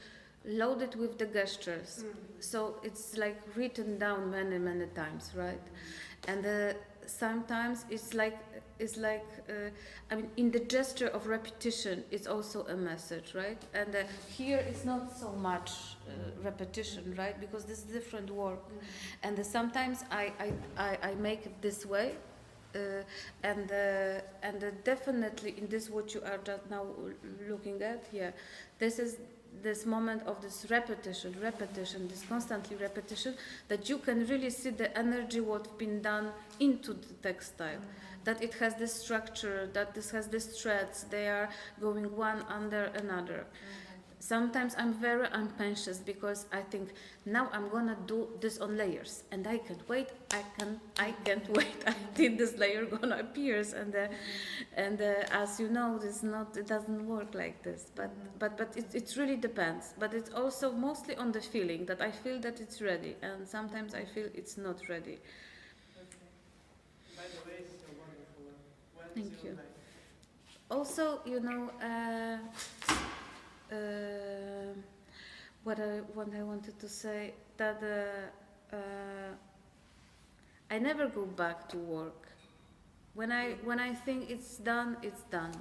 loaded with the gestures. So it's like written down many times, right? And sometimes it's like I mean, in the gesture of repetition, it's also a message, right? And here it's not so much repetition, right? Because this is different work, and sometimes I make it this way. And definitely in this what you are just now looking at here, this is this moment of this repetition, this constantly repetition, that you can really see the energy what's been done into the textile, that it has this structure, that this has these threads, they are going one under another. Sometimes I'm very impatient because I think now I'm gonna do this on layers, and I can't wait. I can't wait until this layer gonna appears, and as you know, it doesn't work like this. But it really depends. But it's also mostly on the feeling that I feel that it's ready, and sometimes I feel it's not ready. Okay. By the way, it's a wonderful one. When Thank is your you. life? Also, you know, what I wanted to say, that I never go back to work. When I think it's done, it's done.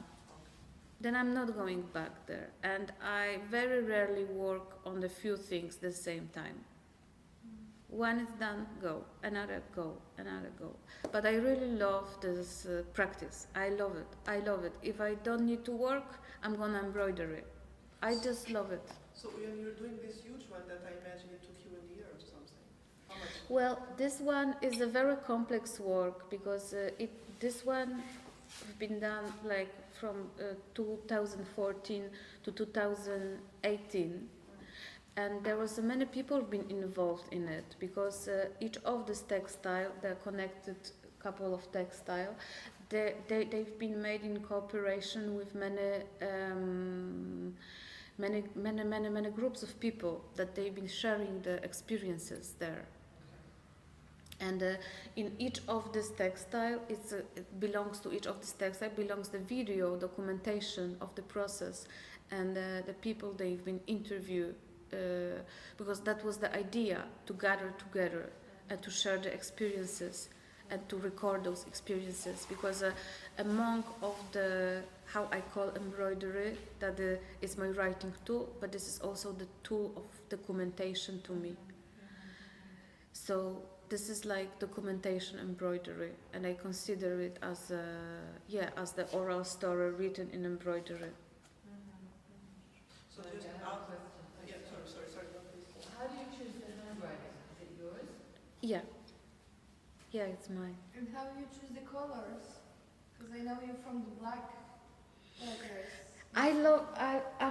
Then I'm not going back there, and I very rarely work on a few things the same time. One is done, go, another go, another go. But I really love this practice. I love it. If I don't need to work, I'm gonna embroidery. I just love it. So when you're doing this huge one that I imagine it took you a year or something, how much? Well, this one is a very complex work because this one has been done like from 2014 to 2018, and there was many people been involved in it because each of this textile, they're connected couple of textile, they've been made in cooperation with many groups of people that they've been sharing the experiences there. And in each of this textile, it belongs to each of this textile belongs the video documentation of the process, and the people they've been interviewed, because that was the idea, to gather together and to share the experiences and to record those experiences, because among of the how I call embroidery, that is my writing tool, but this is also the tool of documentation to me. So this is like documentation embroidery, and I consider it as as the oral story written in embroidery. So just out. Yeah, sorry. Go please. How do you choose the handwriting? Is it yours? Yeah, it's mine. And how do you choose the colors? Because I know you're from the black letters. I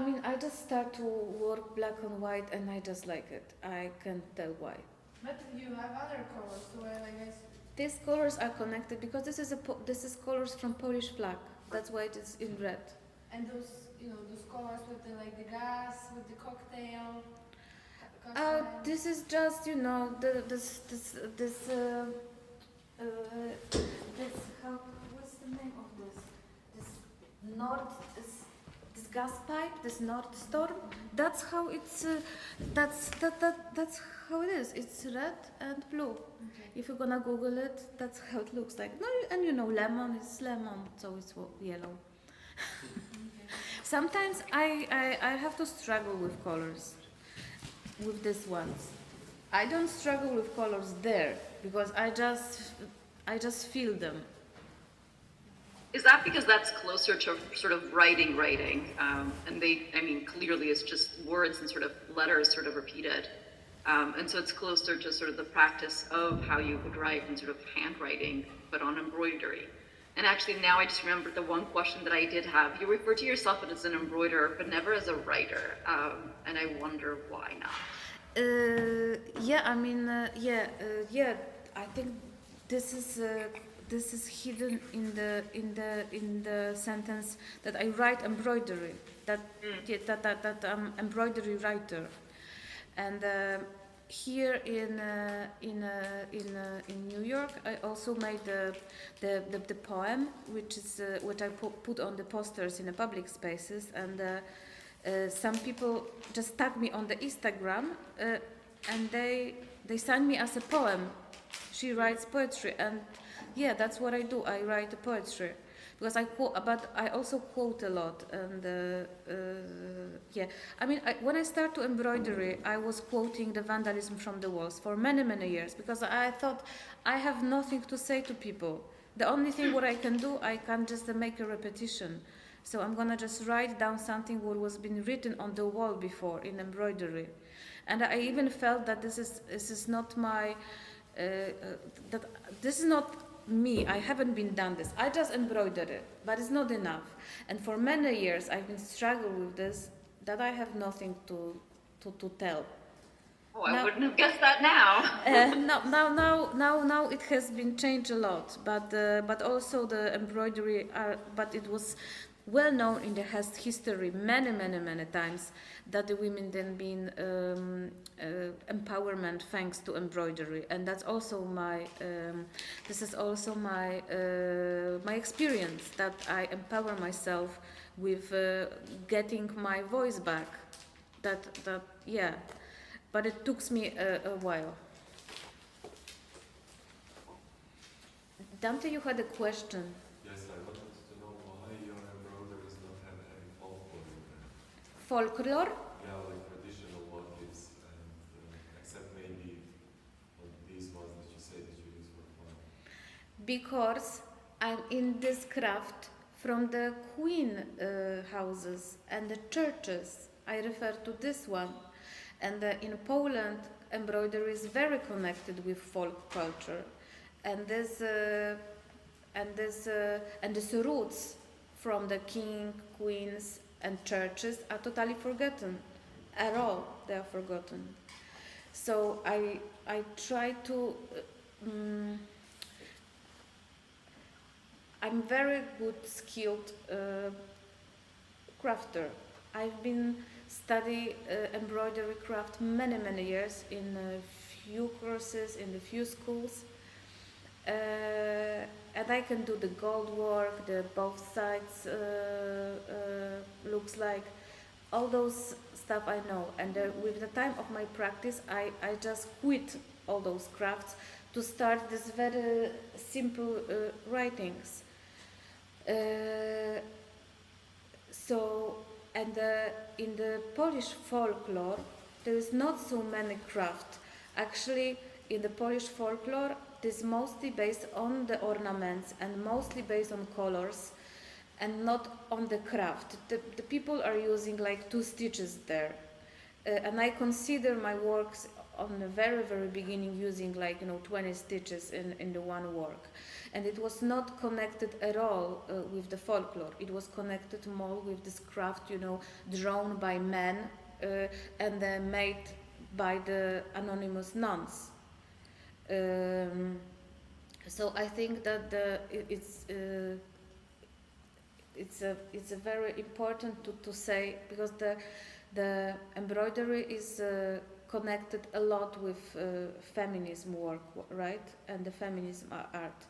mean, I just start to work black and white, and I just like it. I can't tell why. But you have other colors, so I guess. These colors are connected because this is colors from Polish flag. That's why it is in red. And those, those colors with the the gas, with the cocktail. This is just this how, what's the name of this gas pipe, this Nord Storm. That's how it's that's how it is. It's red and blue. Okay. If you're gonna Google it, that's how it looks like. No, and lemon is lemon, so it's yellow. Sometimes I have to struggle with colors, with these ones. I don't struggle with colors there because I just feel them. Is that because that's closer to sort of writing, and clearly it's just words and sort of letters sort of repeated? And so it's closer to sort of the practice of how you would write and sort of handwriting, but on embroidery. And actually now I just remembered the one question that I did have. You refer to yourself as an embroiderer, but never as a writer. And I wonder why not. I think this is hidden in the sentence that I write embroidery. That I'm embroidery writer, and here in New York, I also made the poem, which I put on the posters in the public spaces, and some people just tag me on the Instagram, and they sign me as a poem. She writes poetry, and yeah, that's what I do. I write poetry because I quote, but I also quote a lot, and when I start to embroidery, I was quoting the vandalism from the walls for many years because I thought I have nothing to say to people. The only thing what I can do, I can just make a repetition. So I'm gonna just write down something what was been written on the wall before in embroidery, and I even felt that this is not my that this is not me. I haven't been done this. I just embroidered it, but it's not enough. And for many years I've been struggling with this, that I have nothing to tell. Oh, I wouldn't have guessed that now. Now it has been changed a lot, but also the embroidery but it was well known in the history many times that the women then been empowerment thanks to embroidery, and that's also my this is also my my experience, that I empower myself with getting my voice back. That yeah, but it took me a while. Dante, you had a question. Yes, I wanted to know why your embroideries don't have any folklore in them. Folklore? Yeah, like traditional motifs, and except maybe these ones that you say that you use for fun. Because I'm in this craft from the queen houses and the churches. I refer to this one. And in Poland, embroidery is very connected with folk culture. And this roots from the king, queens, and churches are totally forgotten. At all, they are forgotten. So I try to. I'm very good, skilled crafter. I've been study embroidery craft many years in a few courses, in a few schools. And I can do the gold work, the both sides looks like, all those stuff I know. And with the time of my practice, I just quit all those crafts to start this very simple writings. In the Polish folklore, there is not so many crafts. Actually, in the Polish folklore, it is mostly based on the ornaments and mostly based on colors and not on the craft. The people are using like 2 stitches there. And I consider my works on the very beginning using 20 stitches in the one work. And it was not connected at all with the folklore. It was connected more with this craft, drawn by men and then made by the anonymous nuns. So I think that it's a very important to say, because the embroidery is connected a lot with feminism work, right, and the feminism art,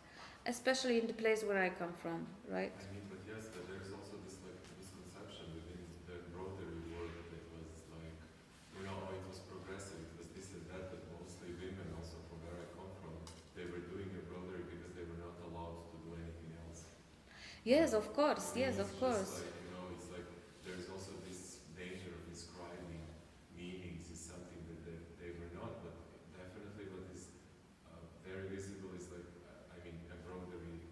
especially in the place where I come from, right? I mean, but yes, but there's also this misconception within the embroidery work that was it was progressive, it was this and that, but mostly women also, from where I come from, they were doing embroidery because they were not allowed to do anything else. Yes, of course. Yes, of course. It's like there's also this danger of inscribing meanings is something that they were not, but definitely what is very visible is embroidery.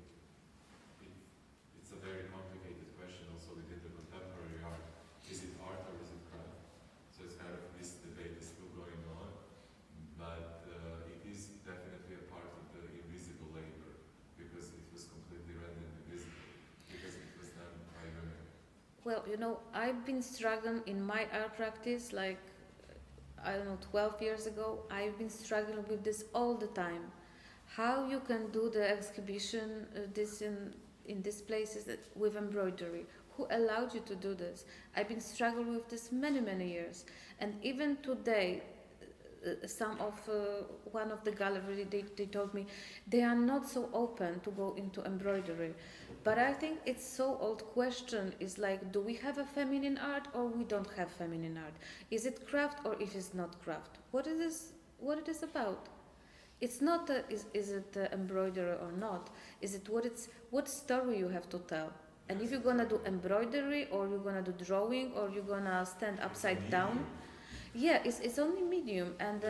It's a very complicated question also within the contemporary art. Is it art or is it craft? So it's kind of, this debate is still going on. Well, you know, I've been struggling in my art practice like, I don't know, 12 years ago. I've been struggling with this all the time. How you can do the exhibition this in these places with embroidery? Who allowed you to do this? I've been struggling with this many years, and even today, some of one of the gallery they told me they are not so open to go into embroidery. But I think it's so old question is like, do we have a feminine art or we don't have feminine art? Is it craft or if it's not craft? What it is about? It's not is it embroidery or not? Is it what story you have to tell? And if you're gonna do embroidery or you're gonna do drawing or you're gonna stand upside down, yeah, it's only medium, and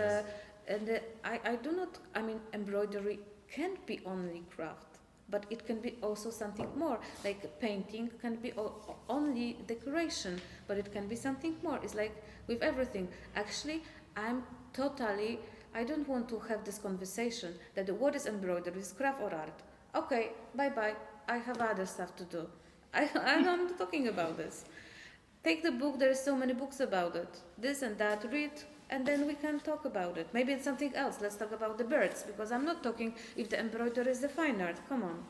I do not. I mean, embroidery can't be only craft, but it can be also something more. Like painting can be only decoration, but it can be something more. It's like with everything. Actually, I don't want to have this conversation that what is embroidery, is craft or art. Okay, bye bye. I have other stuff to do. I'm not talking about this. Take the book, there are so many books about it. This and that, read, and then we can talk about it. Maybe it's something else. Let's talk about the birds, because I'm not talking if the embroidery is the fine art. Come on.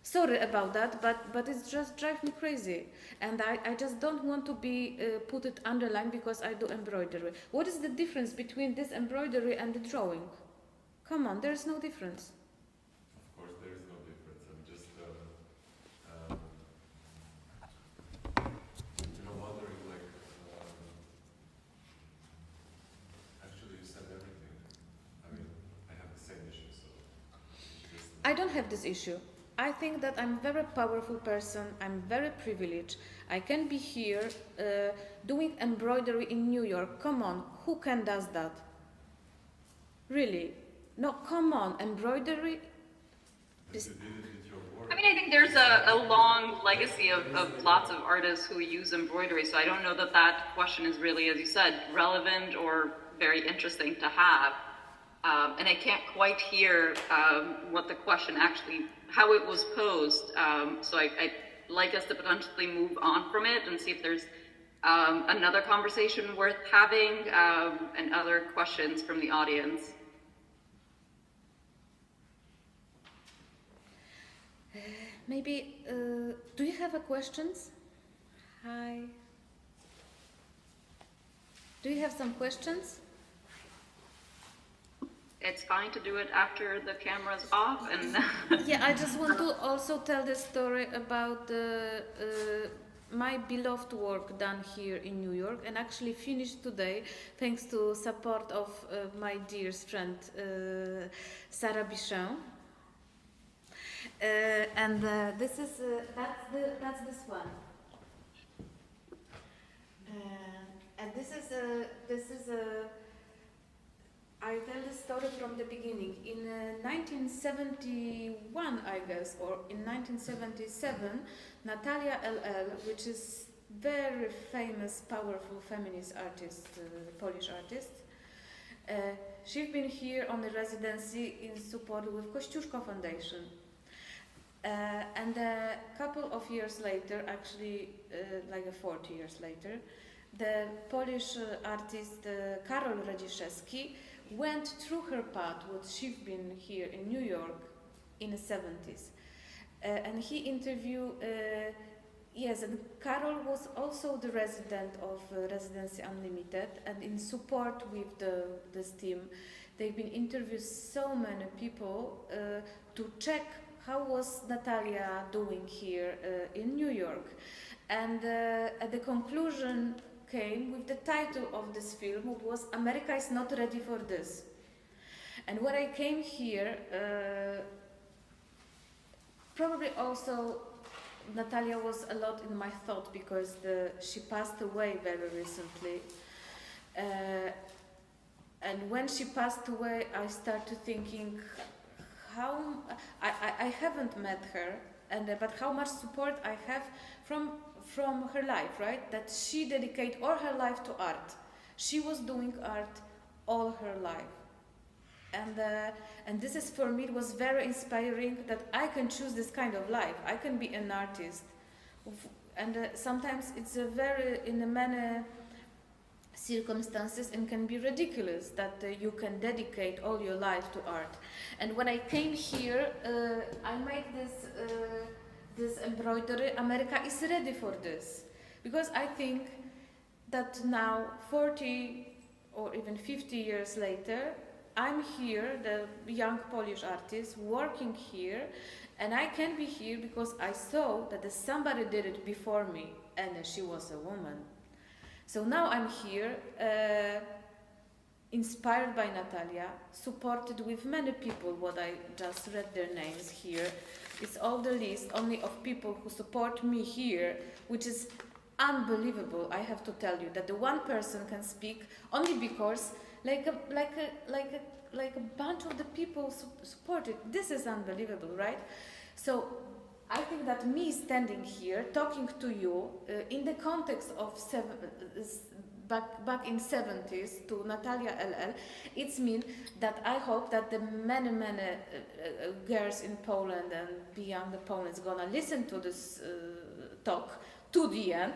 Sorry about that, but it just drives me crazy. And I just don't want to be put it underlined because I do embroidery. What is the difference between this embroidery and the drawing? Come on, there is no difference. Of course, there is no difference. I'm just, wondering, like, actually, you said everything. I mean, I have the same issue, so. I don't have this issue. I think that I'm a very powerful person. I'm very privileged. I can be here doing embroidery in New York. Come on, who can does that? Really? No, come on, embroidery. I mean, I think there's a long legacy of lots of artists who use embroidery, so I don't know that that question is really, as you said, relevant or very interesting to have. And I can't quite hear what the question actually, how it was posed. So I'd like us to potentially move on from it and see if there's another conversation worth having and other questions from the audience. Maybe, do you have a questions? Hi. Do you have some questions? It's fine to do it after the camera's off, and Yeah, I just want to also tell the story about my beloved work done here in New York, and actually finished today thanks to support of my dear friend Sarah Bichon. And this is that's this one. And this is I tell the story from the beginning. In 1971, I guess, or in 1977, Natalia LL, which is very famous, powerful feminist artist, Polish artist, she's been here on the residency in support with Kościuszko Foundation. And a couple of years later, actually like 40 years later, the Polish artist Karol Radziszewski went through her path, what she's been here in New York in the 70s. And he interviewed, yes, and Karol was also the resident of Residency Unlimited, and in support with this team, they've been interviewed so many people to check how was Natalia doing here in New York. And at the conclusion came with the title of this film, which was America is not ready for this. And when I came here, probably also Natalia was a lot in my thought because she passed away very recently. And when she passed away, I started thinking how I haven't met her, but how much support I have from her life, right? That she dedicated all her life to art. She was doing art all her life. And this is, for me, it was very inspiring that I can choose this kind of life. I can be an artist. and sometimes it's a very in many circumstances and can be ridiculous that you can dedicate all your life to art. And when I came here, I made this embroidery. America is ready for this, because I think that now 40 or even 50 years later, I'm here, the young Polish artist working here, and I can be here because I saw that somebody did it before me, and she was a woman. So now I'm here, inspired by Natalia, supported with many people, what I just read their names here. It's all the list only of people who support me here, which is unbelievable. I have to tell you that the one person can speak only because like a bunch of the people support it. This is unbelievable, right? So I think that me standing here talking to you in the context of back in 70s to Natalia LL, it's mean that I hope that the many girls in Poland and beyond the Poland is gonna listen to this talk to the end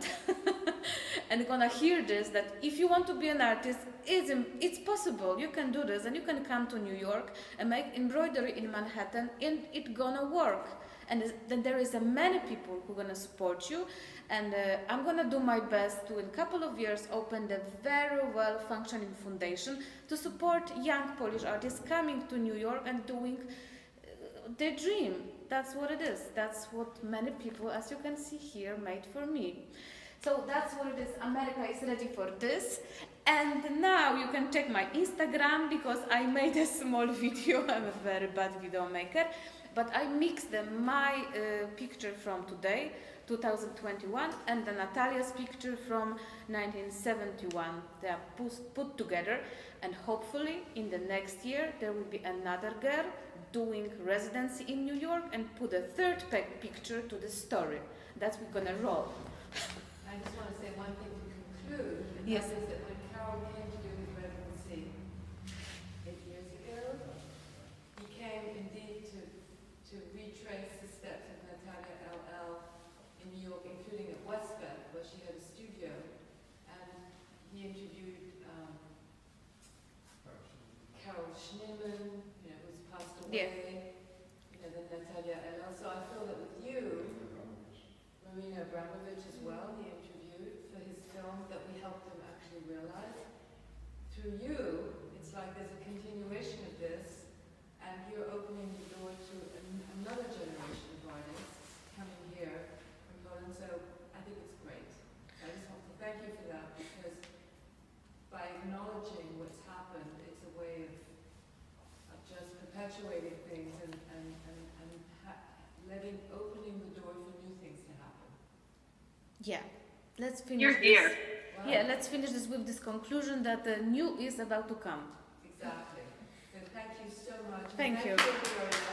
and gonna hear this, that if you want to be an artist, it's possible. You can do this, and you can come to New York and make embroidery in Manhattan, and it's gonna work. And then there is many people who are gonna support you, and I'm gonna do my best to in a couple of years open the very well functioning foundation to support young Polish artists coming to New York and doing their dream. That's what it is. That's what many people, as you can see here, made for me. So that's what it is. America is ready for this. And now you can check my Instagram, because I made a small video. I'm a very bad video maker. But I mixed my picture from today, 2021, and the Natalia's picture from 1971. They are put together, and hopefully in the next year there will be another girl doing residency in New York and put a third picture to the story. That's we're gonna roll. I just want to say one thing to conclude, and Yes. that is that when Carol came to do his residency 8 years ago, he came indeed to retrace the steps of Natalia LL in New York, including at West Bank, where she had a studio, and he interviewed Carol Schneemann, who's passed away, then Natalia LL. So I feel that with you, Marina Abramovich as well, he interviewed for his film that we helped him actually realize. Through you, it's like there's a continuation of this, and you're opening the door to another generation of artists coming here from Poland. So I think it's great. I just want to thank you for that, because by acknowledging what's happened, it's a way of just perpetuating things and opening the door for new things to happen. Yeah, let's finish. You're here. Wow. Yeah, let's finish this with this conclusion that the new is about to come. Exactly. So thank you so much. Thank you. For your